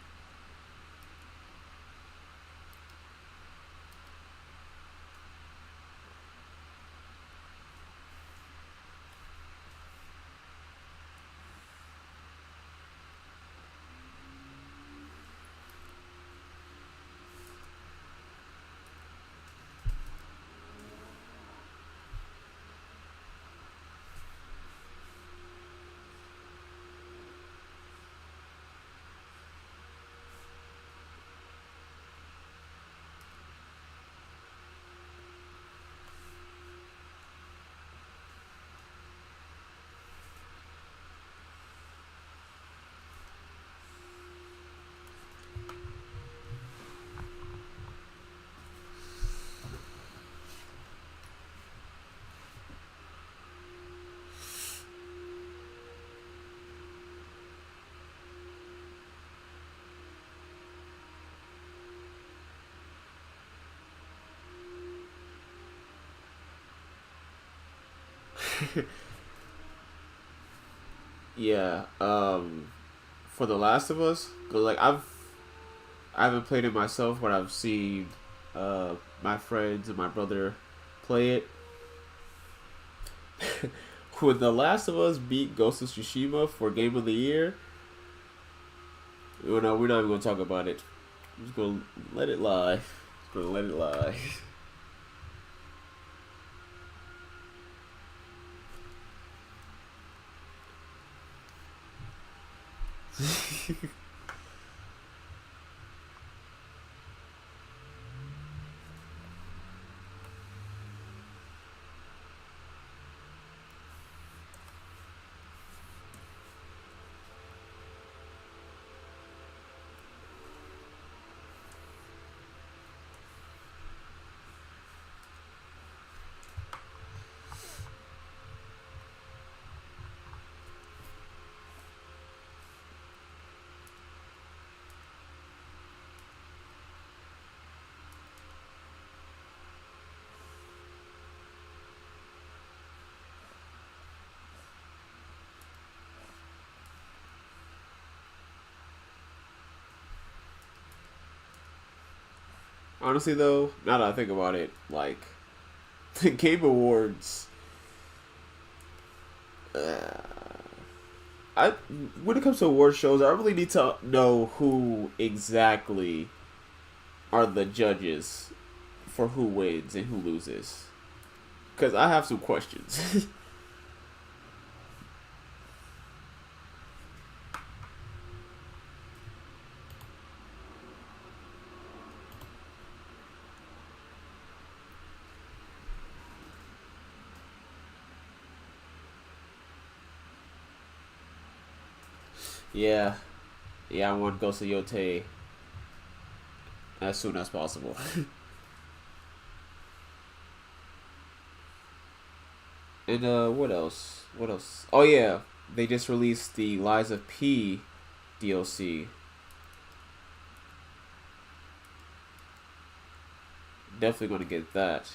Yeah. For The Last of Us, 'cause, like I haven't played it myself, but I've seen my friends and my brother play it. When The Last of Us beat Ghost of Tsushima for Game of the Year, you know, we're not even gonna talk about it. I'm just gonna let it lie. Just gonna let it lie. Honestly, though, now that I think about it, like the Game Awards, I when it comes to award shows, I really need to know who exactly are the judges for who wins and who loses, because I have some questions. Yeah, yeah, I want Ghost of Yote as soon as possible. And what else? What else? Oh yeah, they just released the Lies of P DLC. Definitely gonna get that.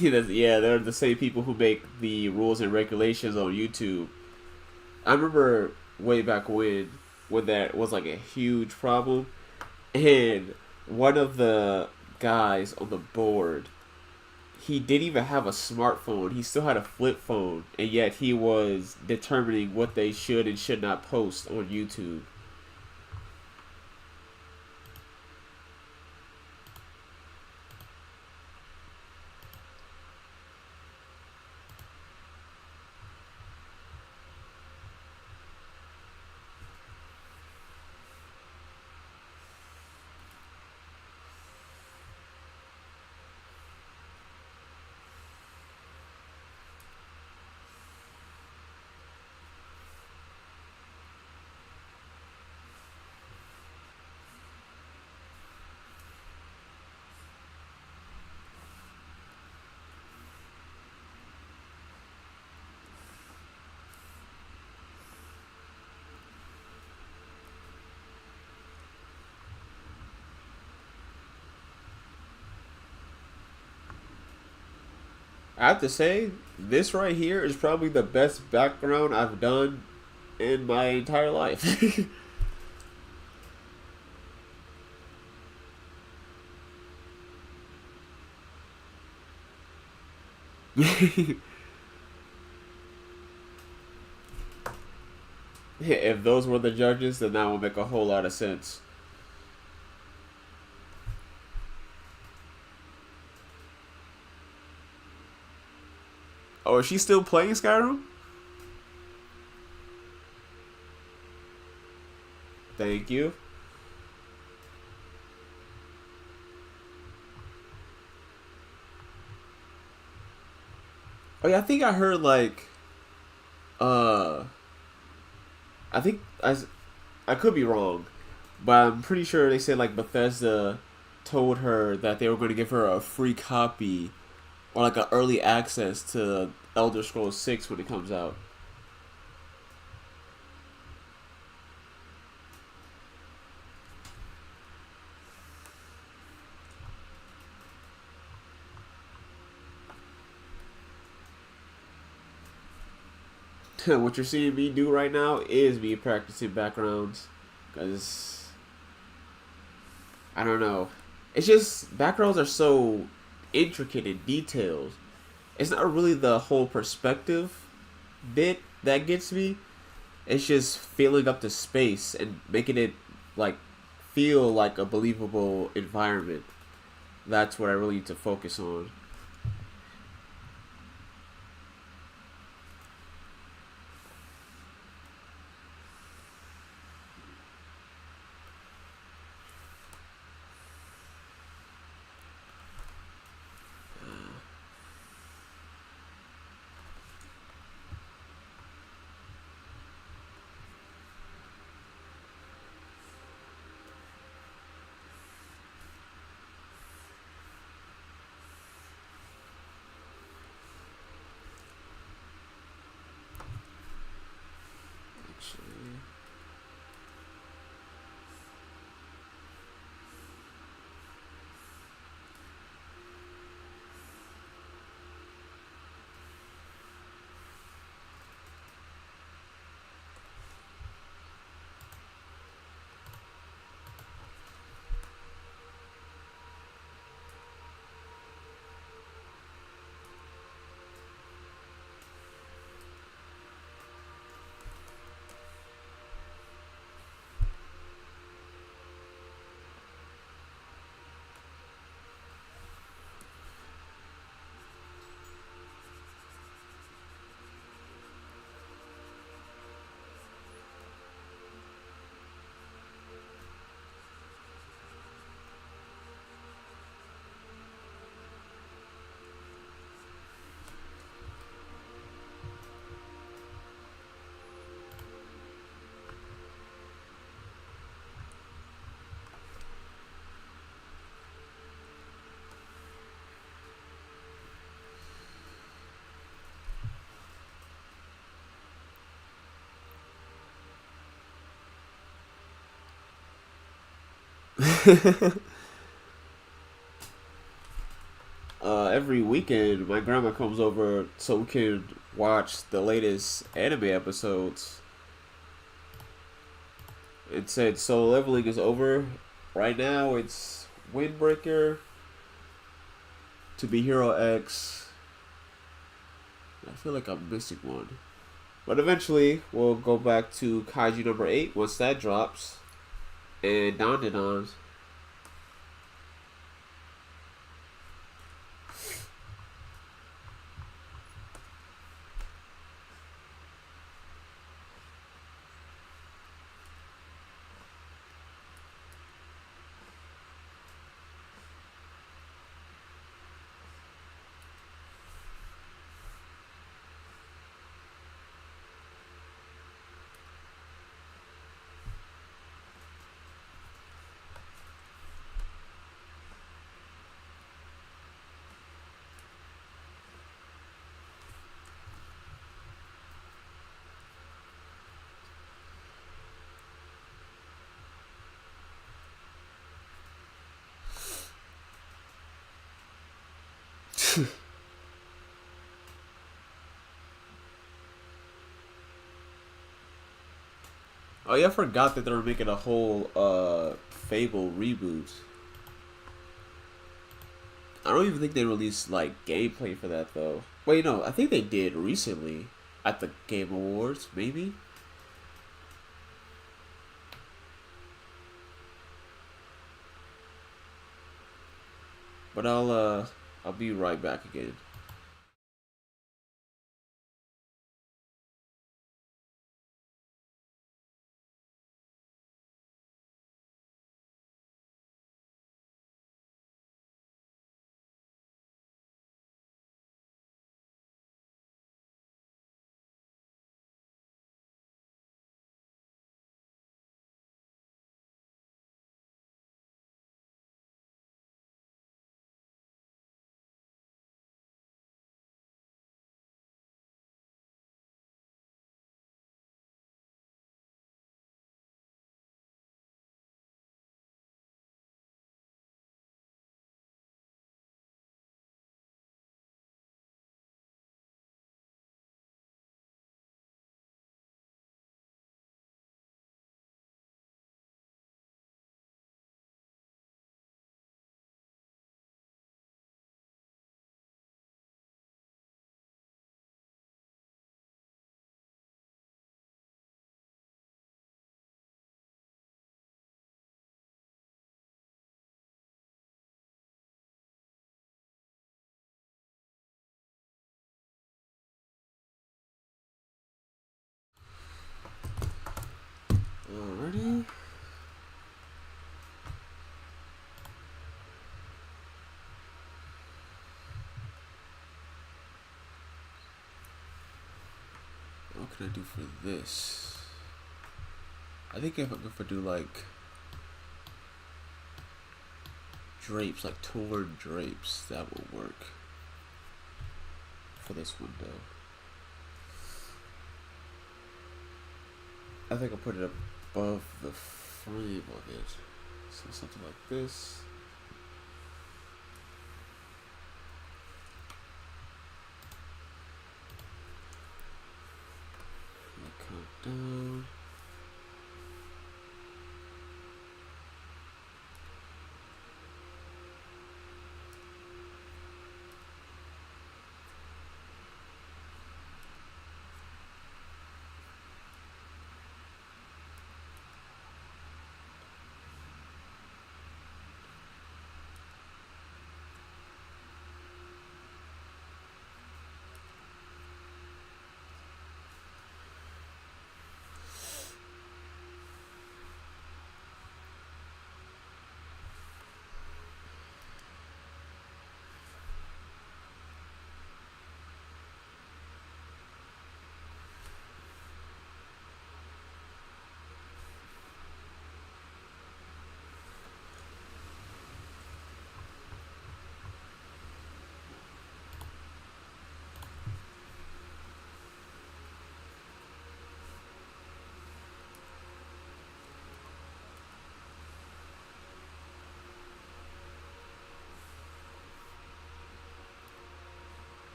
Yeah, they're the same people who make the rules and regulations on YouTube. I remember way back when that was like a huge problem, and one of the guys on the board, he didn't even have a smartphone. He still had a flip phone, and yet he was determining what they should and should not post on YouTube. I have to say, this right here is probably the best background I've done in my entire life. If those were the judges, then that would make a whole lot of sense. Oh, is she still playing Skyrim? Thank you. Oh yeah, I think I heard like, uh, I think I could be wrong, but I'm pretty sure they said like Bethesda told her that they were going to give her a free copy or like an early access to Elder Scrolls 6 when it comes out. What you're seeing me do right now is me practicing backgrounds, because I don't know. It's just backgrounds are so intricate and detailed. It's not really the whole perspective bit that gets me. It's just filling up the space and making it like feel like a believable environment. That's what I really need to focus on. Every weekend, my grandma comes over so we can watch the latest anime episodes. It said Solo Leveling is over. Right now, it's Windbreaker, To Be Hero X. I feel like I'm missing one. But eventually, we'll go back to Kaiju number 8 once that drops. And Dandadan. Oh yeah, I forgot that they were making a whole Fable reboot. I don't even think they released like gameplay for that though. Wait, no, I think they did recently at the Game Awards, maybe. But I'll be right back again. Alrighty. What can I do for this? I think if I do like drapes, like torn drapes, that will work for this window. I think I'll put it above the frame of it. So something like this. Come down.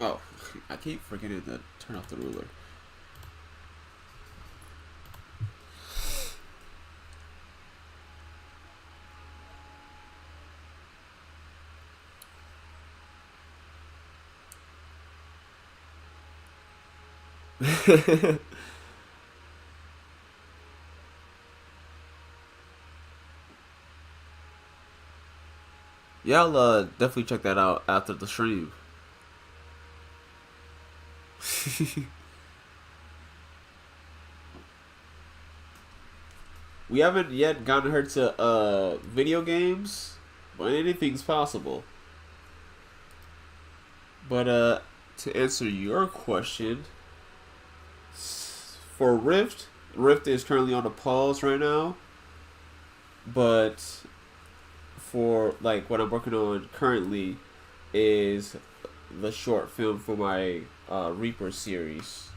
Oh, I keep forgetting to turn off the ruler. Yeah, I'll definitely check that out after the stream. We haven't yet gotten her to video games, but anything's possible. But to answer your question, for Rift, Rift is currently on a pause right now. But for like what I'm working on currently is the short film for my Reaper series.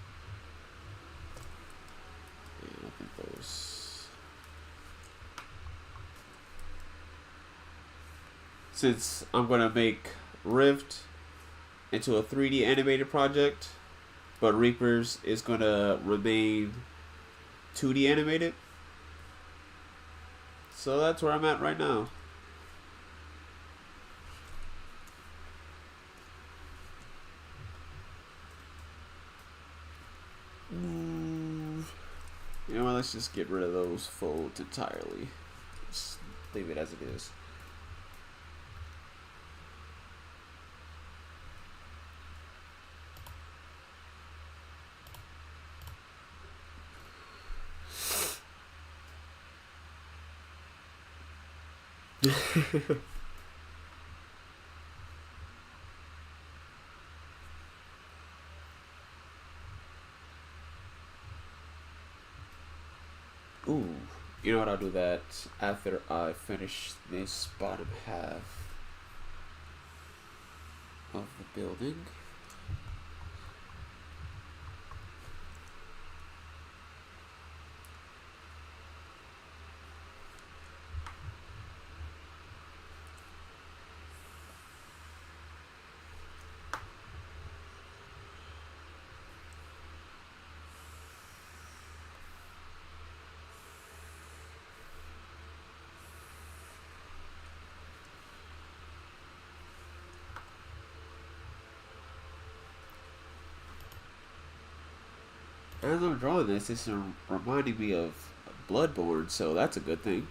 And I think those. Since I'm gonna make Rift into a 3D animated project, but Reapers is gonna remain 2D animated. So that's where I'm at right now. You know what, let's just get rid of those folds entirely. Just leave it as it is. Ooh. You know what, I'll do that after I finish this bottom half of the building. As I'm drawing this, it's reminding me of Bloodborne, so that's a good thing.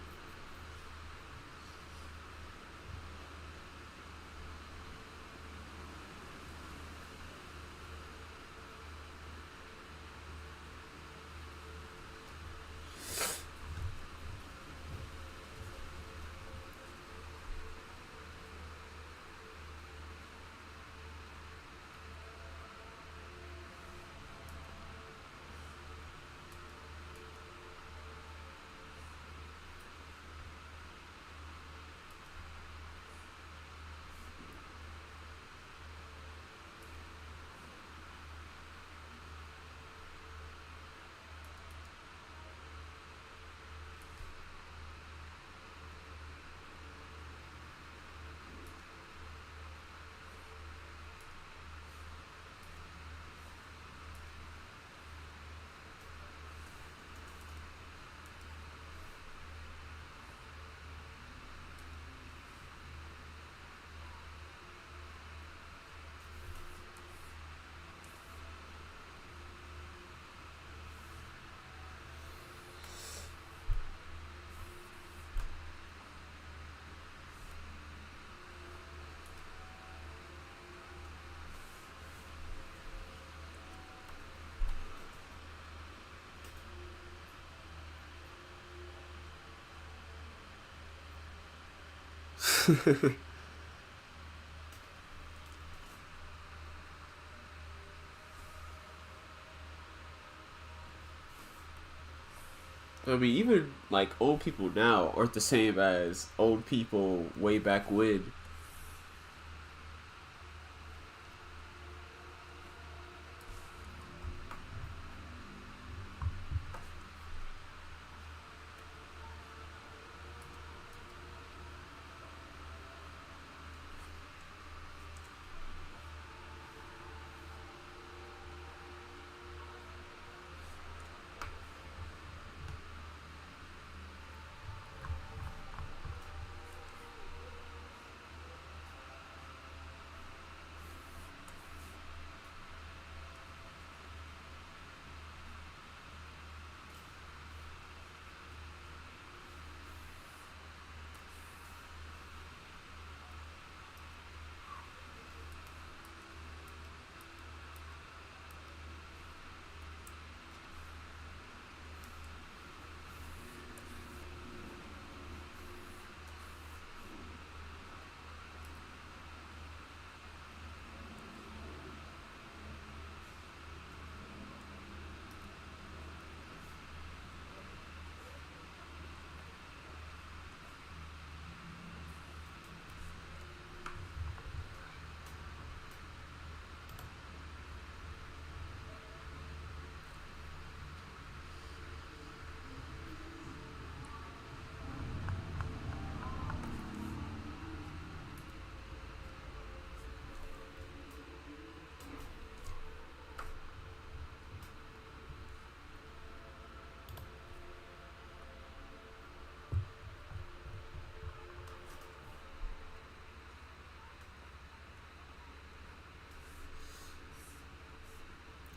I mean, even like old people now aren't the same as old people way back when.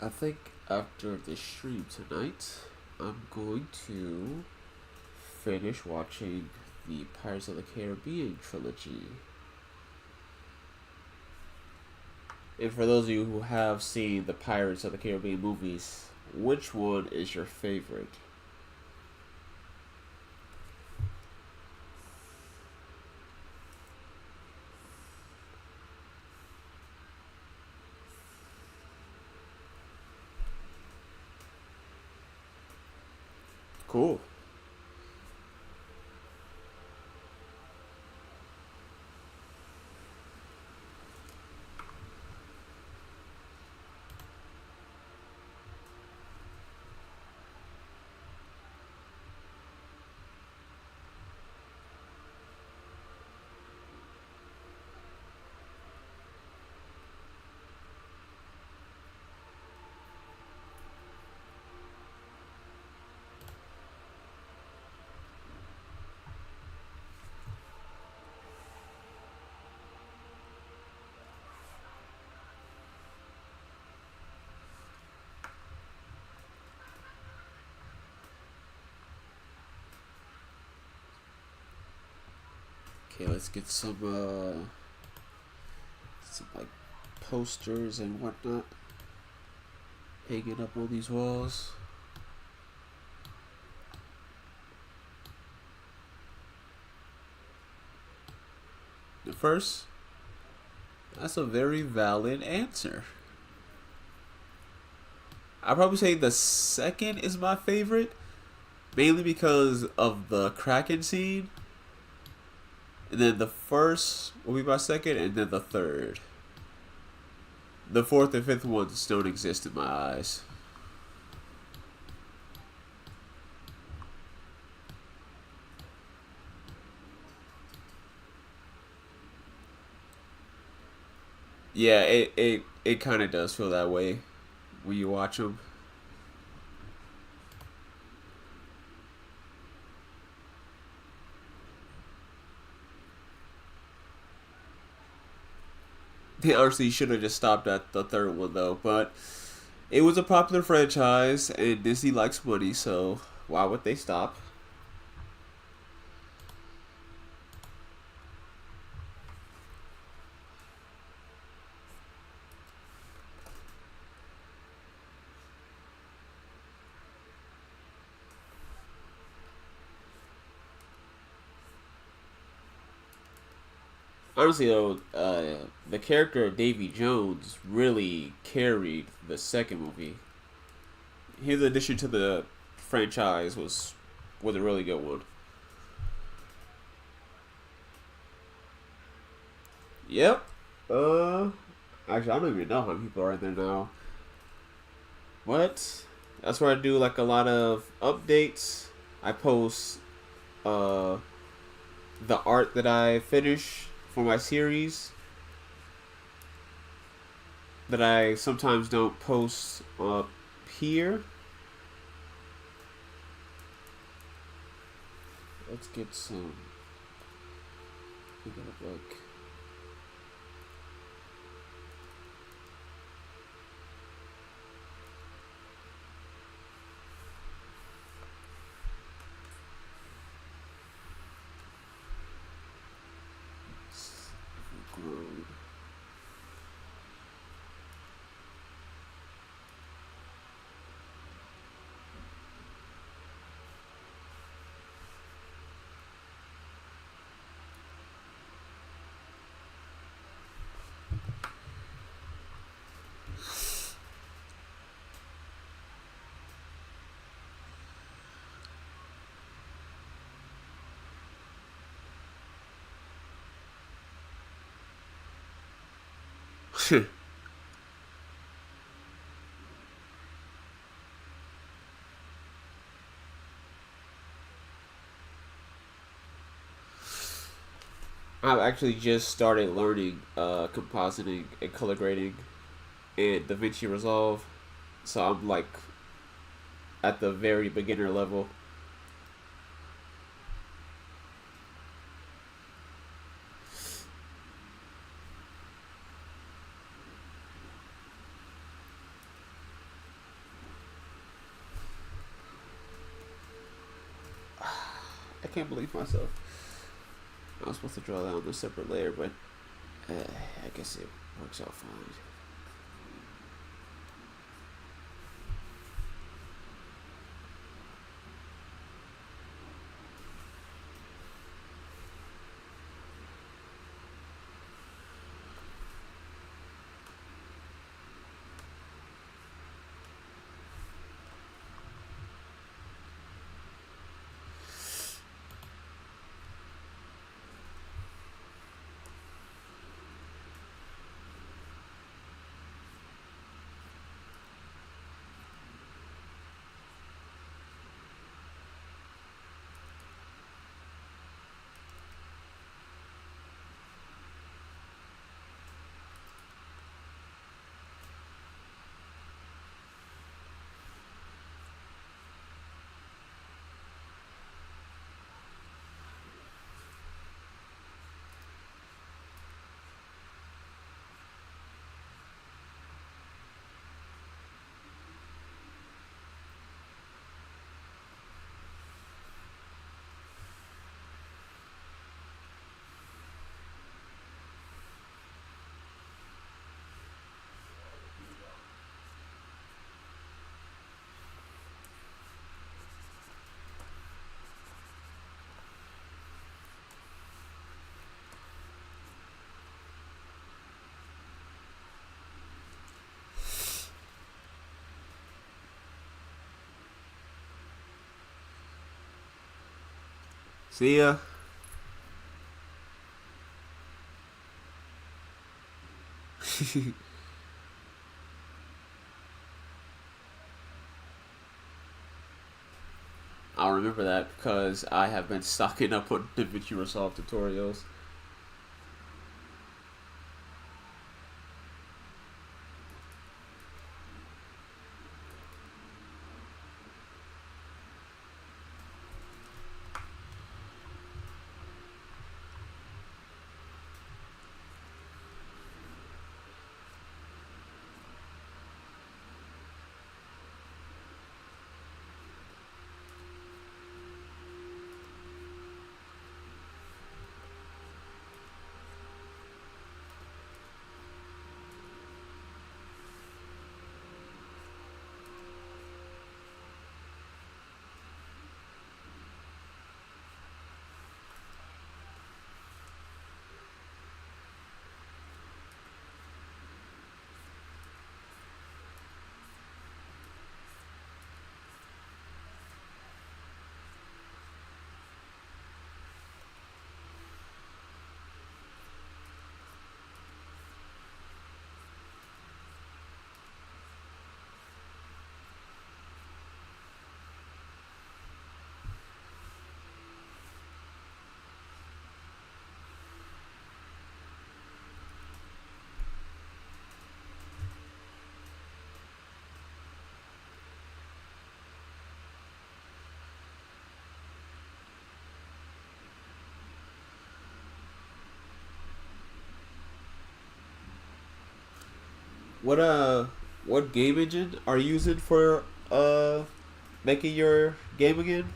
I think after this stream tonight, I'm going to finish watching the Pirates of the Caribbean trilogy. And for those of you who have seen the Pirates of the Caribbean movies, which one is your favorite? Cool. Okay, let's get some like posters and whatnot hanging up on these walls. The first, that's a very valid answer. I'd probably say the second is my favorite, mainly because of the Kraken scene. And then the first will be my second, and then the third. The fourth and fifth ones don't exist in my eyes. Yeah, it kind of does feel that way when you watch them. They honestly should have just stopped at the third one though, but it was a popular franchise and Disney likes money, so why would they stop? Honestly though, the character of Davy Jones really carried the second movie. His addition to the franchise was a really good one. Yep. Actually, I don't even know how many people are in there now. What? That's where I do like a lot of updates. I post uh the art that I finish for my series that I sometimes don't post up here. Let's get some. We got like. Grown. I've actually just started learning compositing and color grading and DaVinci Resolve, so I'm like at the very beginner level. can't believe myself. I was supposed to draw that on a separate layer, but I guess it works out fine. See ya. I'll remember that because I have been stocking up on DaVinci Resolve tutorials. What game engine are you using for making your game again?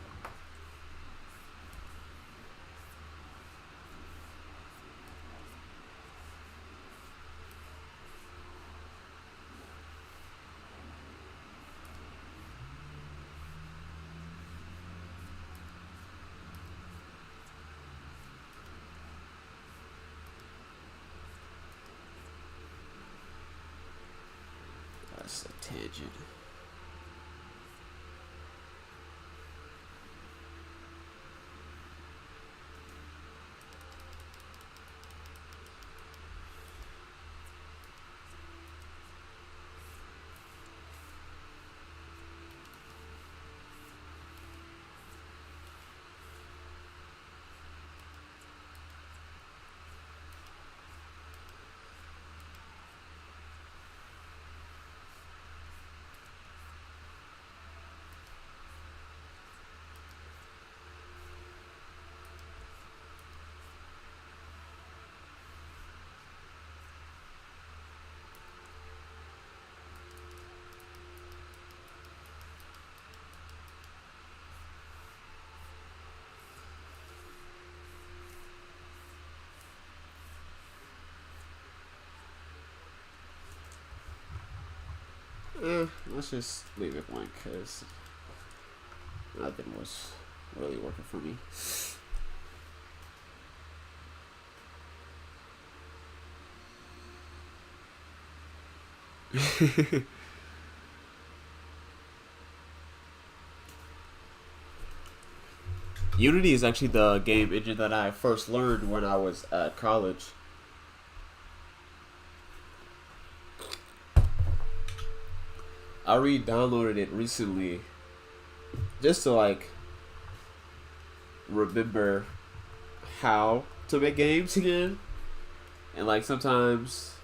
That's a tangent. Let's just leave it blank because nothing was really working for me. Unity is actually the game engine that I first learned when I was at college. I re-downloaded it recently just to like remember how to make games again. And like sometimes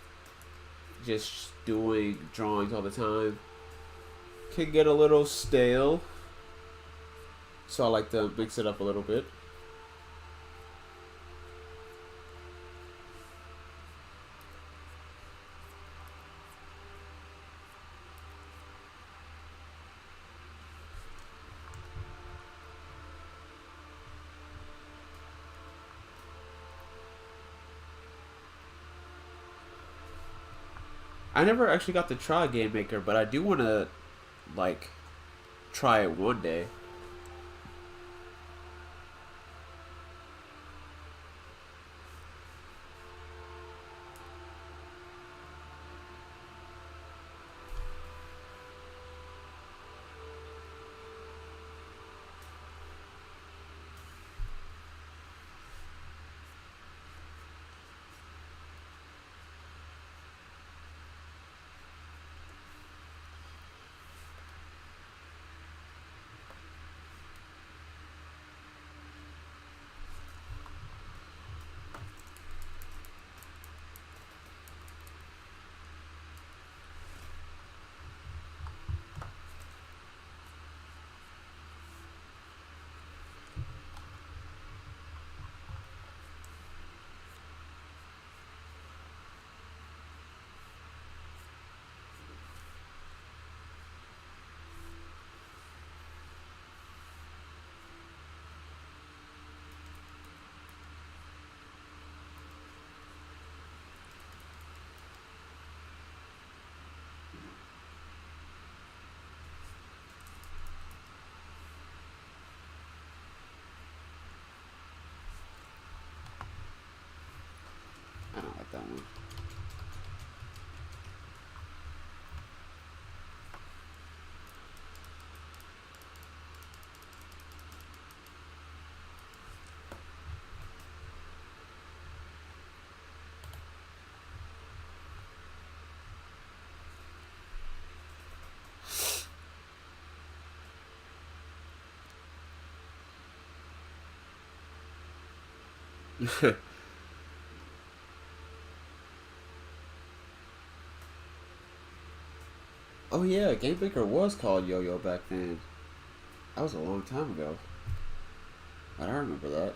just doing drawings all the time can get a little stale. So I like to mix it up a little bit. I never actually got to try Game Maker, but I do want to like try it one day. I don't like that one. Oh yeah, Game Maker was called Yo-Yo back then. That was a long time ago. I don't remember that.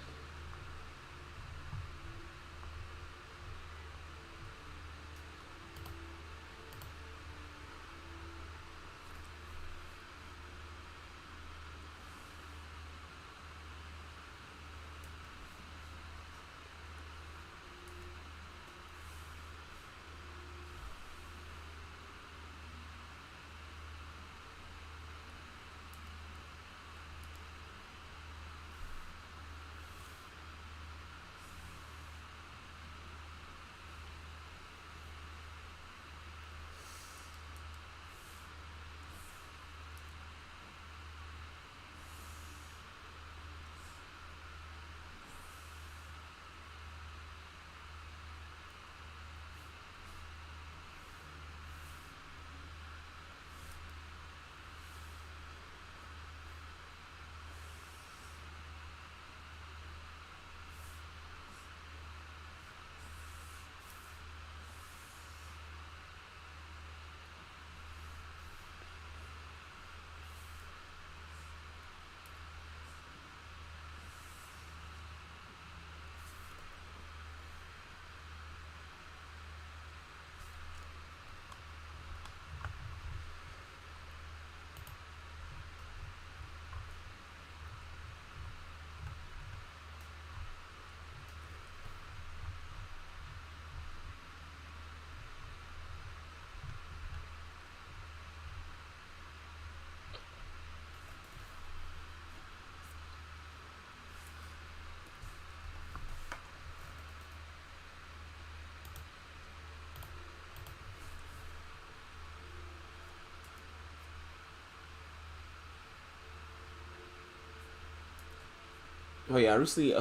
Oh yeah, I recently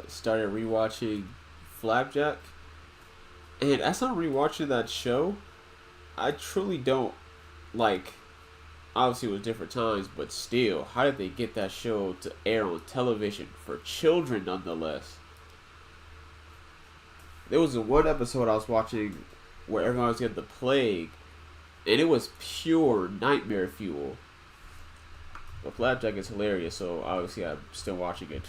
started rewatching Flapjack, and as I'm rewatching that show, I truly don't like. Obviously, it was different times, but still, how did they get that show to air on television for children, nonetheless? There was one episode I was watching where everyone was getting the plague, and it was pure nightmare fuel. But Flapjack is hilarious, so obviously I'm still watching it.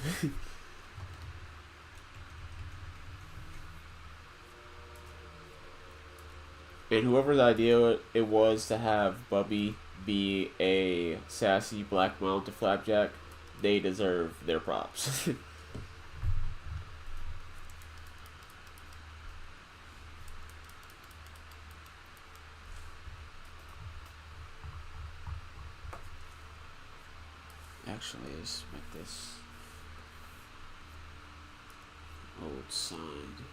And whoever's idea it was to have Bubby be a sassy black mom to Flapjack, they deserve their props. Actually, let's make this old sign.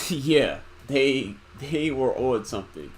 Yeah, they were on something.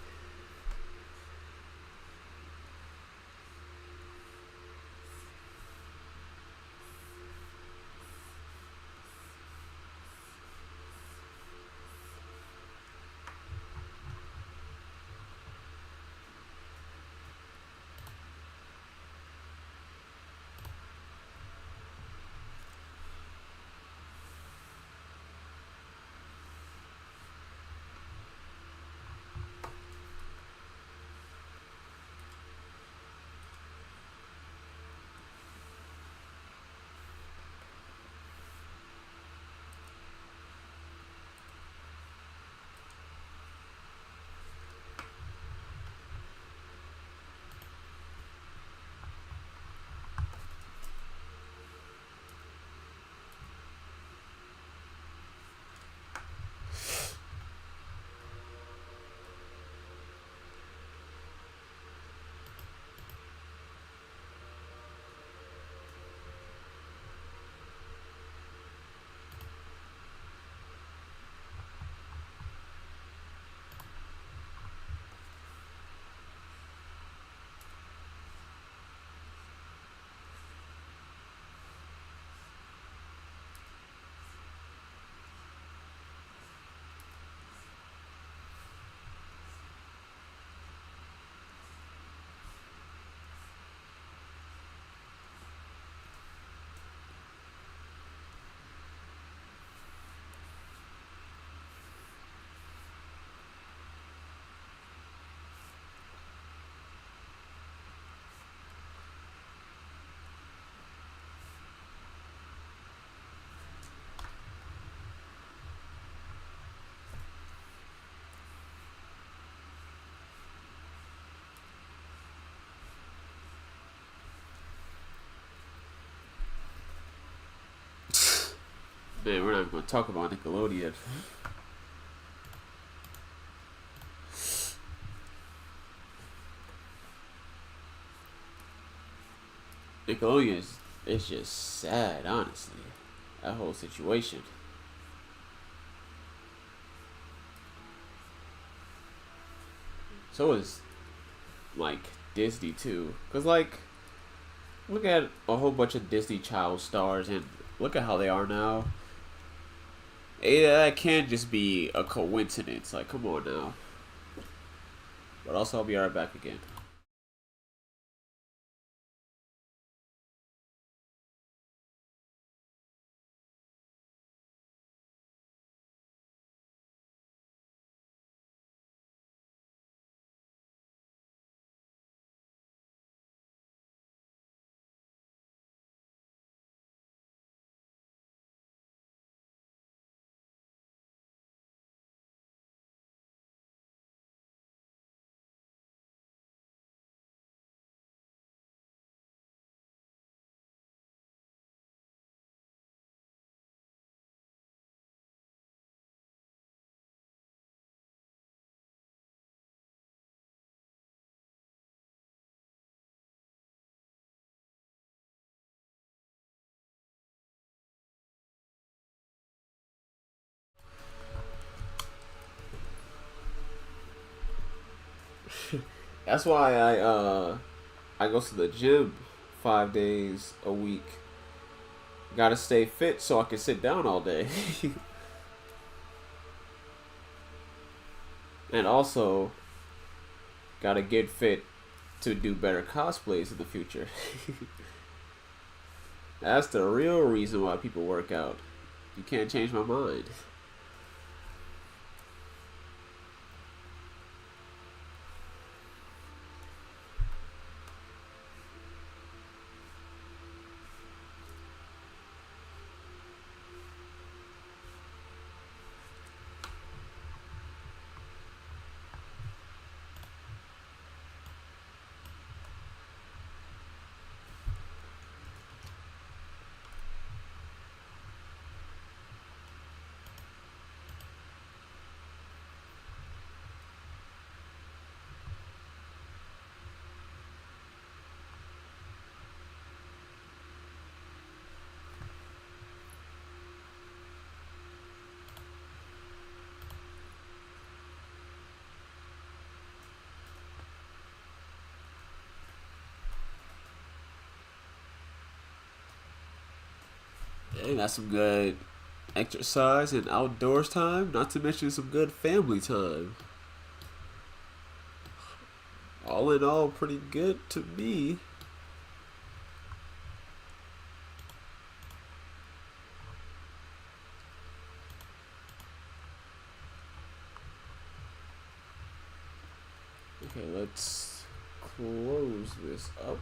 Man, we're not even going to talk about Nickelodeon. Nickelodeon is it's just sad, honestly. That whole situation. So is like Disney too, cause like look at a whole bunch of Disney Child stars and look at how they are now. That can't just be a coincidence. Like, come on now. But also, I'll be right back again. That's why I go to the gym 5 days a week. Gotta stay fit so I can sit down all day. And also gotta get fit to do better cosplays in the future. That's the real reason why people work out. You can't change my mind. Dang, that's some good exercise and outdoors time, not to mention some good family time. All in all, pretty good to me. Okay, let's close this up.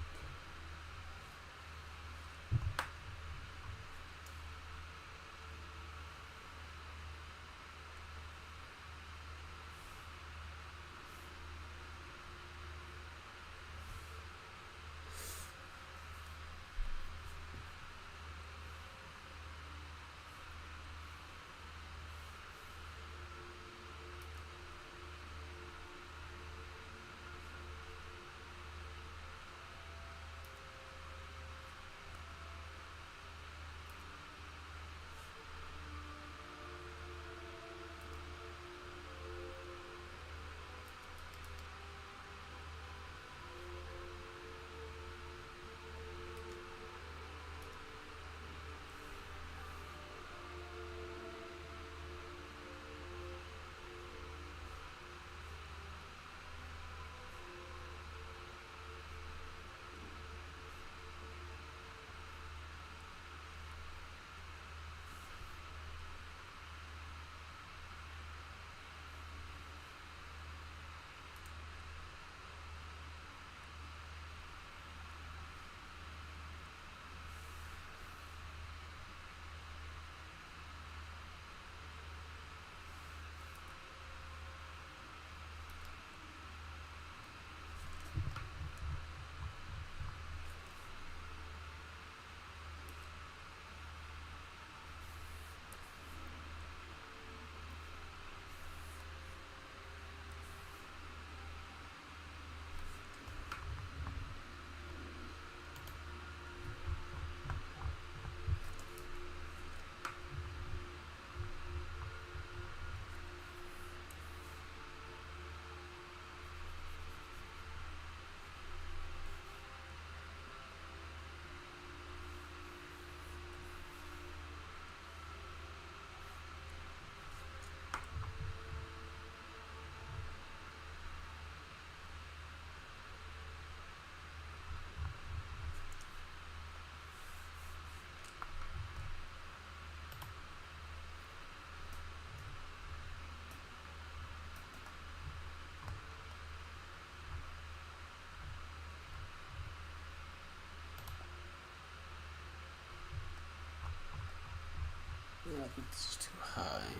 Yeah, I think this is too high.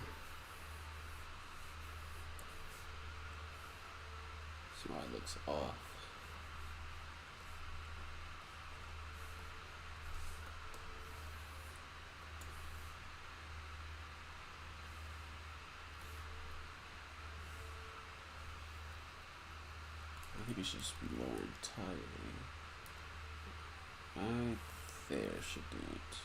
See why it looks off. I think it should just be lower entirely. Right there should do it.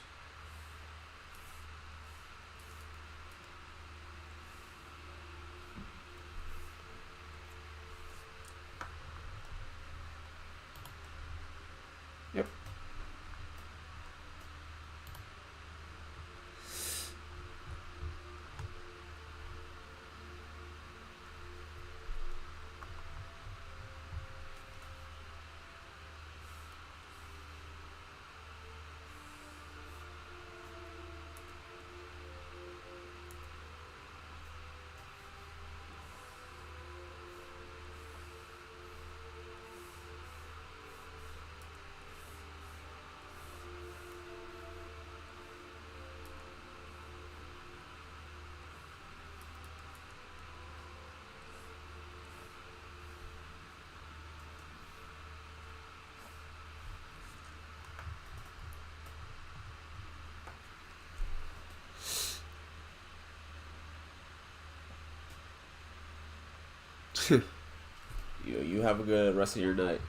You have a good rest of your night.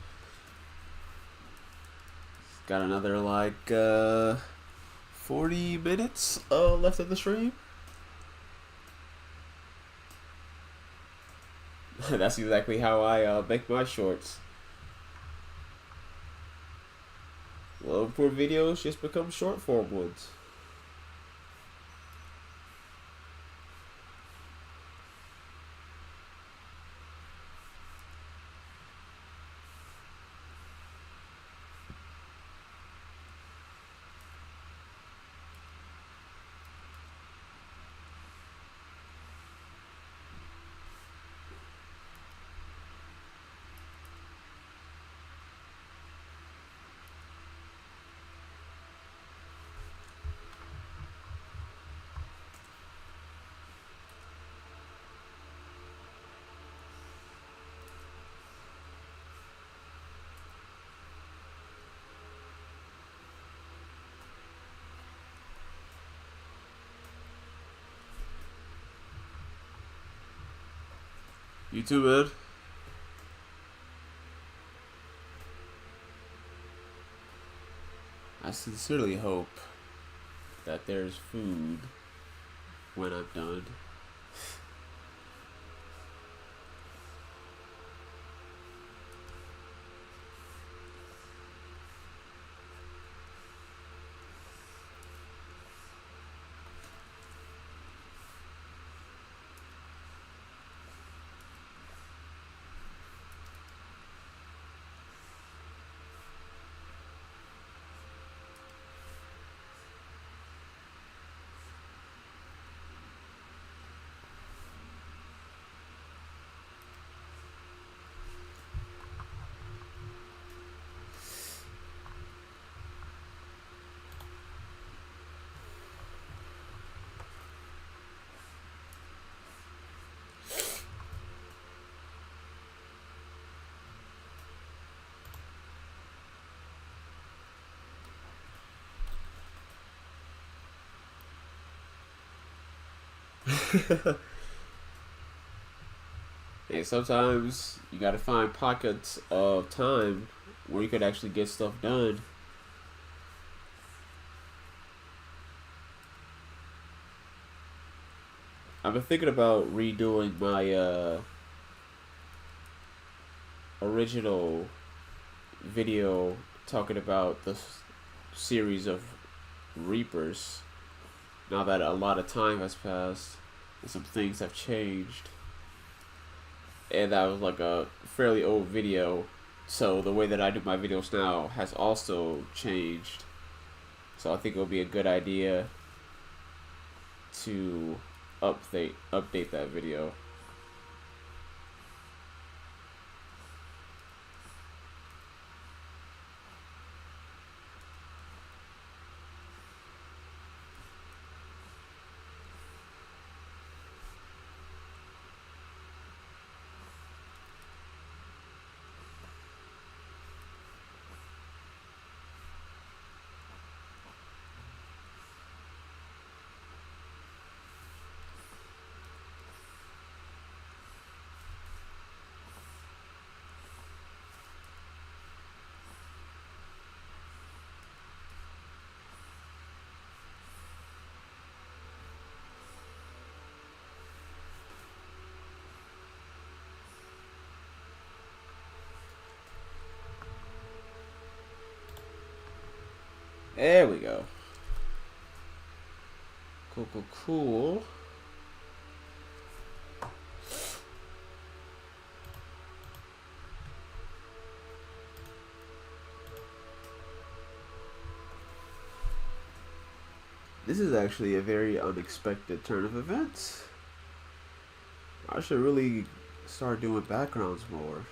Got another like 40 minutes left of the stream. That's exactly how I make my shorts. Long form videos just become short form ones. You too, man. I sincerely hope that there's food when I'm done. And sometimes you gotta find pockets of time where you could actually get stuff done. I've been thinking about redoing my original video talking about the series of Reapers. Now that a lot of time has passed and some things have changed. And that was like a fairly old video, so the way that I do my videos now has also changed. So I think it would be a good idea to update that video. There we go. Cool, cool, cool. This is actually a very unexpected turn of events. I should really start doing backgrounds more.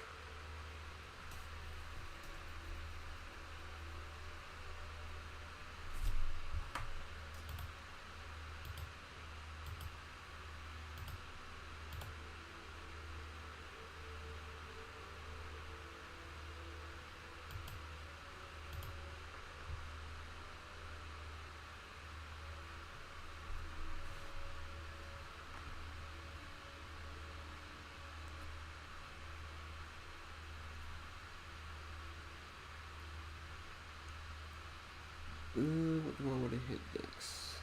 hit next.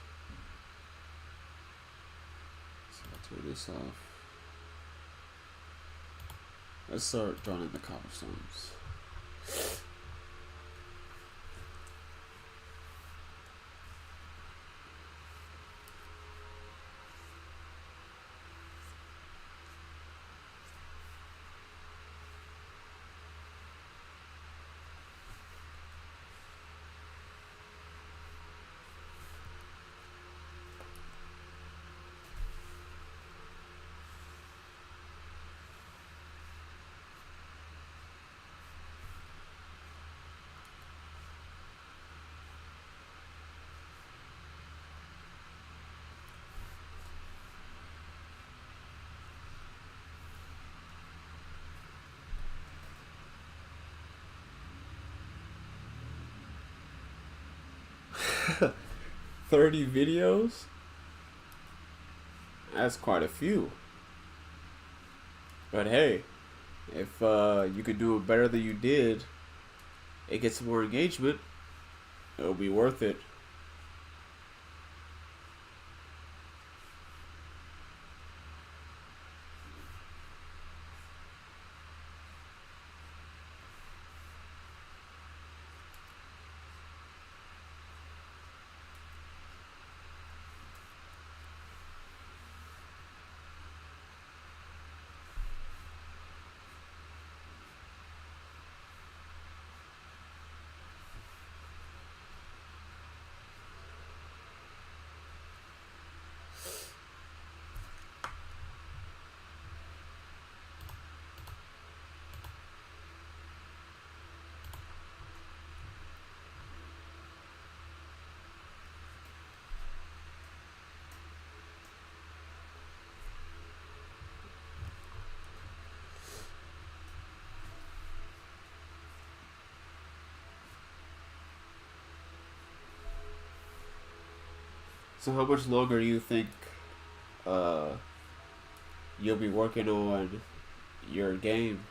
So I'll turn this off. Let's start drawing in the cobblestones. $30 videos? That's quite a few. But hey, if you could do it better than you did, it gets more engagement, it'll be worth it. So how much longer do you think uh, you'll be working on your game?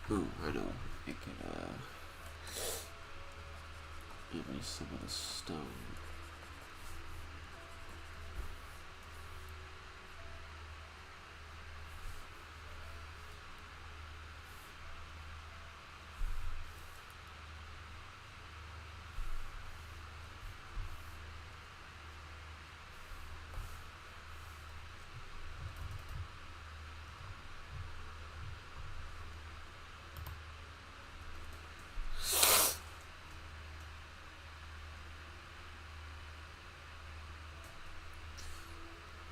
Ooh, I know. It could erase some of the stone.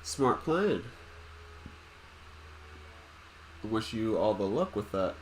Smart plan. I wish you all the luck with that.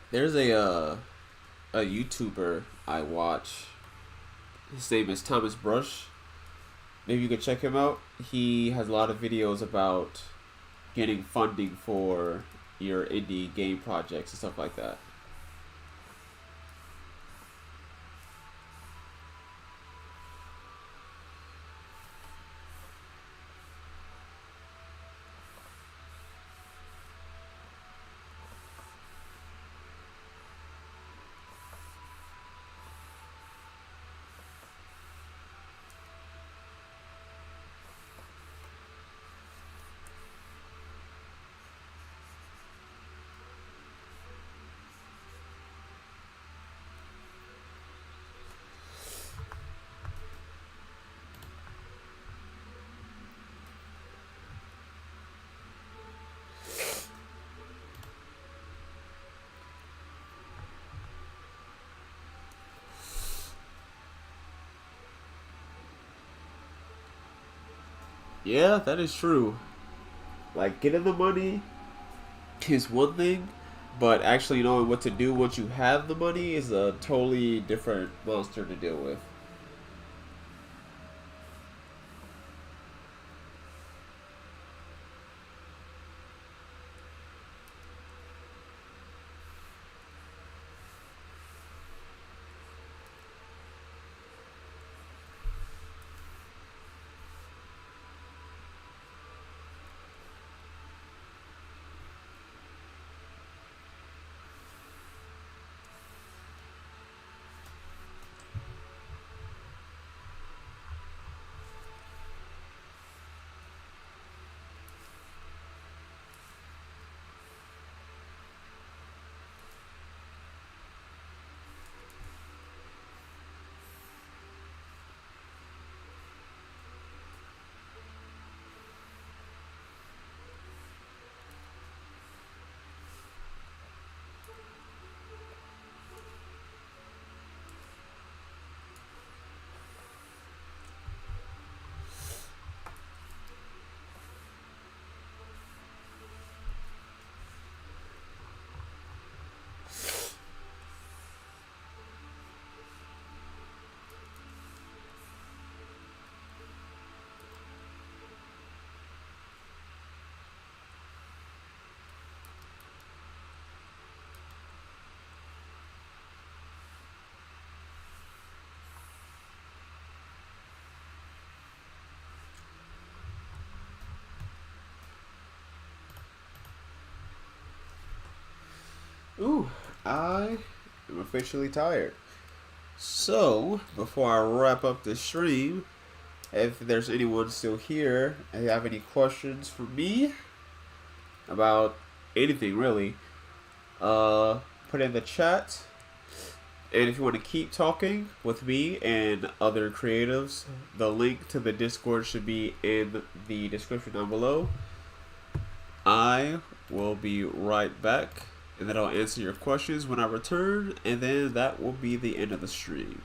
There's a YouTuber I watch. His name is Thomas Brush. Maybe you could check him out. He has a lot of videos about getting funding for your indie game projects and stuff like that. Yeah, that is true. Like getting the money is one thing, but actually knowing what to do once you have the money is a totally different monster to deal with. Ooh, I am officially tired. So, before I wrap up this stream, if there's anyone still here and you have any questions for me about anything really, put it in the chat. And if you want to keep talking with me and other creatives, the link to the Discord should be in the description down below. I will be right back, and then I'll answer your questions when I return, and then that will be the end of the stream.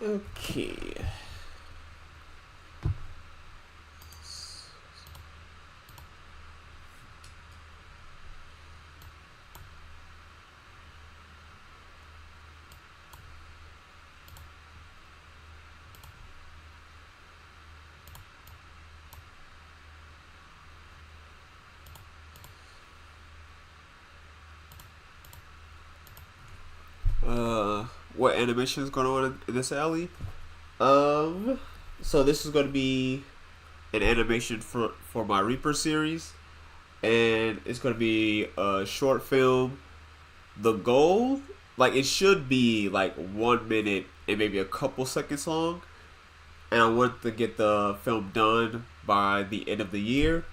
Okay. What animation is going on in this alley? Um, so this is going to be an animation for my Reaper series, and it's going to be a short film. The goal, like, it should be like 1 minute and maybe a couple seconds long, and I want to get the film done by the end of the year.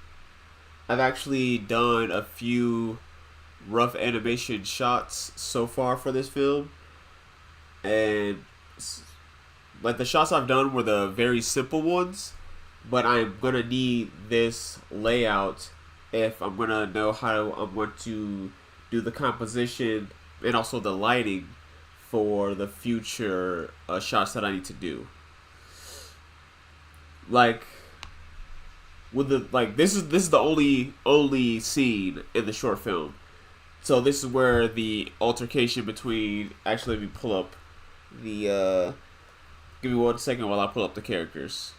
I've actually done a few rough animation shots so far for this film, and like the shots I've done were the very simple ones, but I'm gonna need this layout if I'm gonna know how I'm going to do the composition and also the lighting for the future shots that I need to do. Like with the like this is the only scene in the short film. So this is where the altercation between actually let me pull up the give me 1 second while I pull up the characters.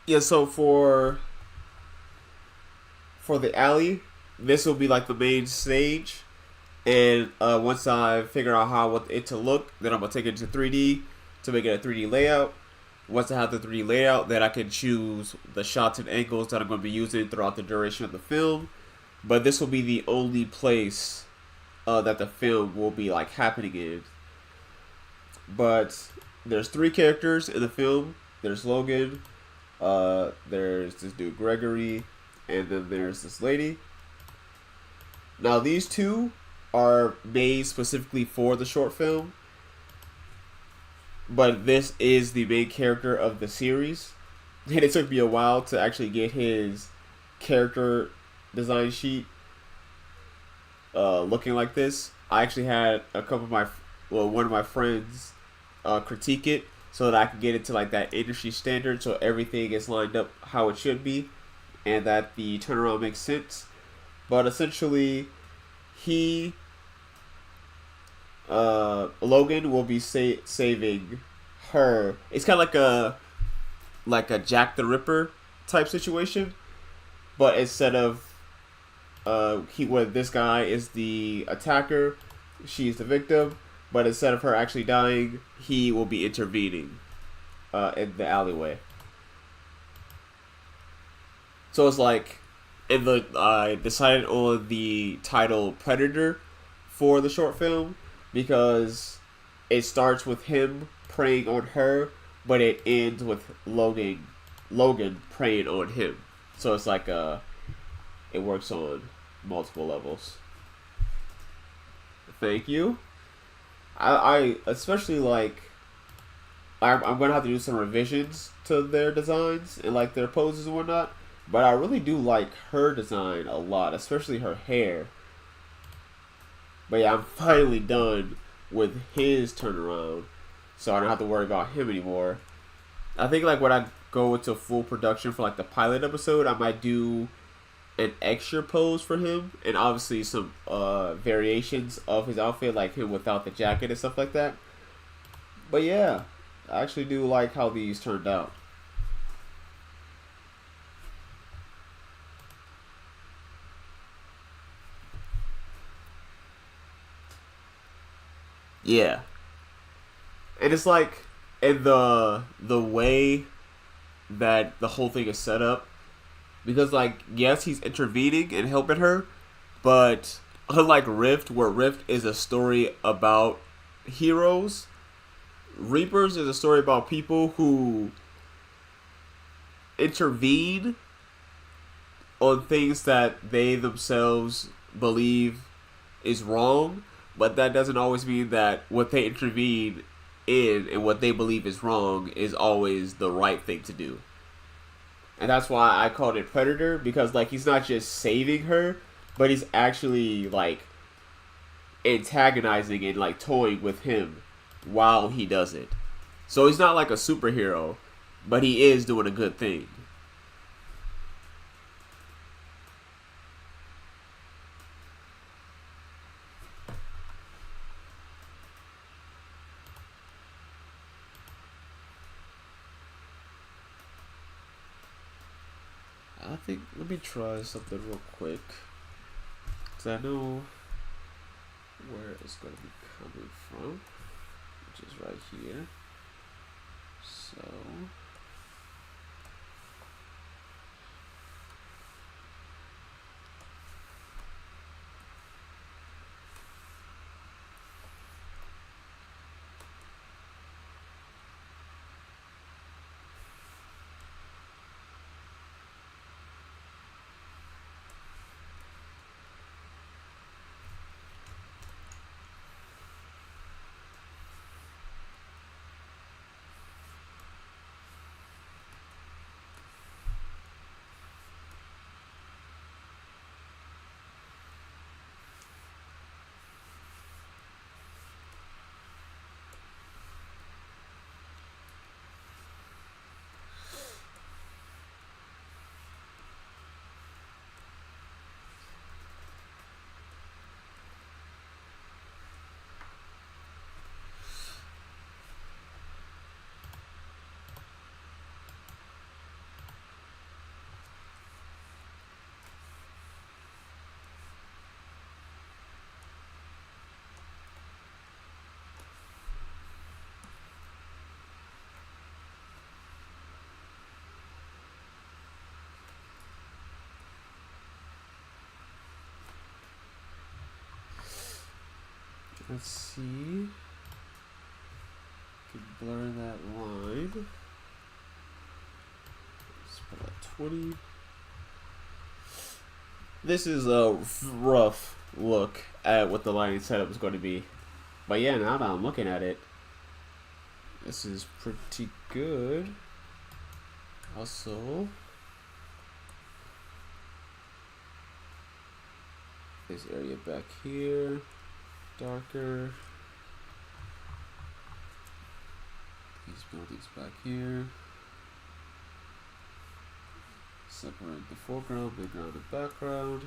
Yeah, so for the alley, this will be like the main stage. And once I figure out how I want it to look, then I'm gonna take it to 3D to make it a 3D layout. Once I have the 3D layout, then I can choose the shots and angles that I'm going to be using throughout the duration of the film. But this will be the only place that the film will be like happening in. But there's three characters in the film. There's Logan, there's this dude Gregory, and then there's this lady. Now these two are made specifically for the short film, but this is the main character of the series. And it took me a while to actually get his character design sheet looking like this. I actually had a couple of one of my friends critique it so that I could get it to like that industry standard, so everything is lined up how it should be, and that the turnaround makes sense. But essentially, he Logan will be saving her. It's kind of like a Jack the Ripper type situation, but instead of where this guy is the attacker, she's the victim. But instead of her actually dying, he will be intervening in the alleyway. So it's like, in the I decided on the title Predator for the short film because it starts with him preying on her, but it ends with Logan preying on him. So it's like it works on multiple levels. Thank you. I especially like I'm gonna have to do some revisions to their designs and like their poses and whatnot. But I really do like her design a lot, especially her hair. But yeah, I'm finally done with his turnaround, so I don't have to worry about him anymore. I think like when I go into full production for like the pilot episode, I might do an extra pose for him, and obviously some variations of his outfit, like him without the jacket and stuff like that. But yeah, I actually do like how these turned out. Yeah. And it's like, in the way that the whole thing is set up, because like yes, he's intervening and helping her, but unlike Rift, where Rift is a story about heroes, Reapers is a story about people who intervene on things that they themselves believe is wrong, but that doesn't always mean that what they intervene in and what they believe is wrong is always the right thing to do. And that's why I called it Predator, because like he's not just saving her, but he's actually like antagonizing and like toying with him while he does it. So he's not like a superhero, but he is doing a good thing. I think, let me try something real quick, because I know where it's going to be coming from, which is right here. So let's see. Can blur that line. Let's put at 20. This is a rough look at what the lighting setup is going to be. But yeah, now that I'm looking at it, this is pretty good. Also, this area back here, darker. These buildings back here. Separate the foreground, background, and background.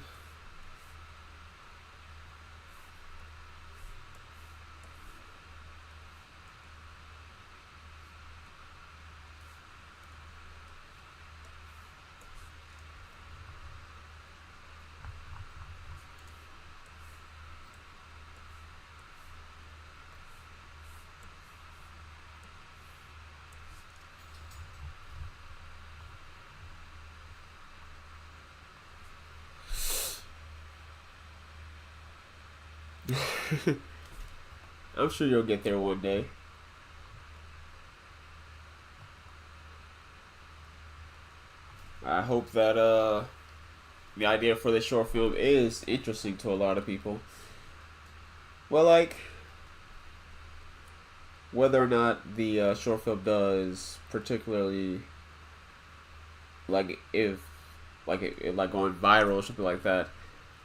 I'm sure you'll get there one day. I hope that the idea for this short film is interesting to a lot of people. Well, like, whether or not the short film does particularly, like, if like going viral or something like that,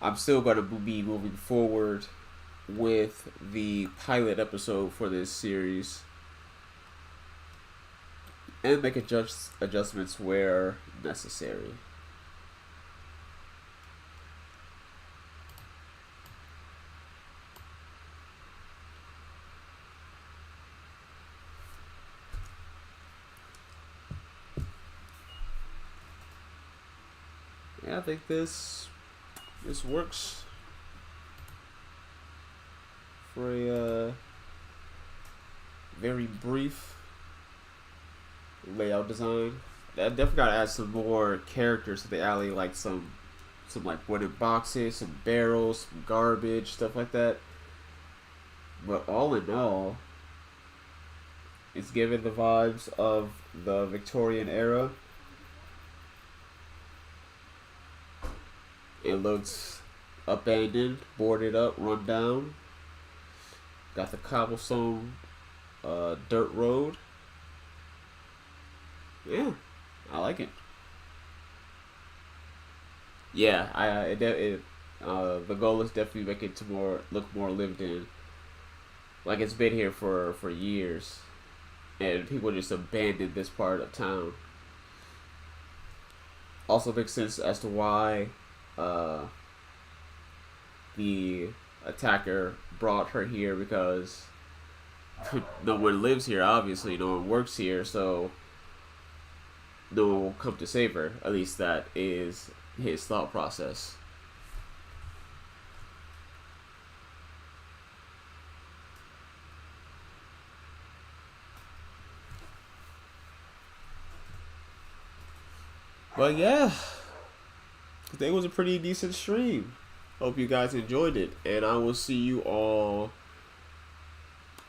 I'm still going to be moving forward with the pilot episode for this series and make adjustments where necessary. Yeah, I think this works for a very brief layout design. I definitely gotta add some more characters to the alley, like some like wooden boxes, some barrels, some garbage, stuff like that. But all in all, it's giving the vibes of the Victorian era. It looks abandoned, boarded up, run down. Got the cobblestone dirt road. Yeah, I like it. Yeah, the goal is definitely make it to look more lived in. Like it's been here for years, and people just abandoned this part of town. Also makes sense as to why the attacker brought her here, because no one lives here. Obviously, no one works here, so no one will come to save her. At least that is his thought process. But yeah, today was a pretty decent stream. Hope you guys enjoyed it, and I will see you all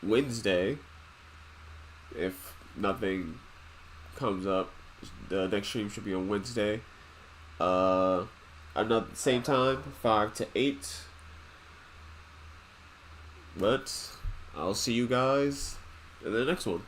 Wednesday. If nothing comes up, the next stream should be on Wednesday. Another same time, 5 to 8. But I'll see you guys in the next one.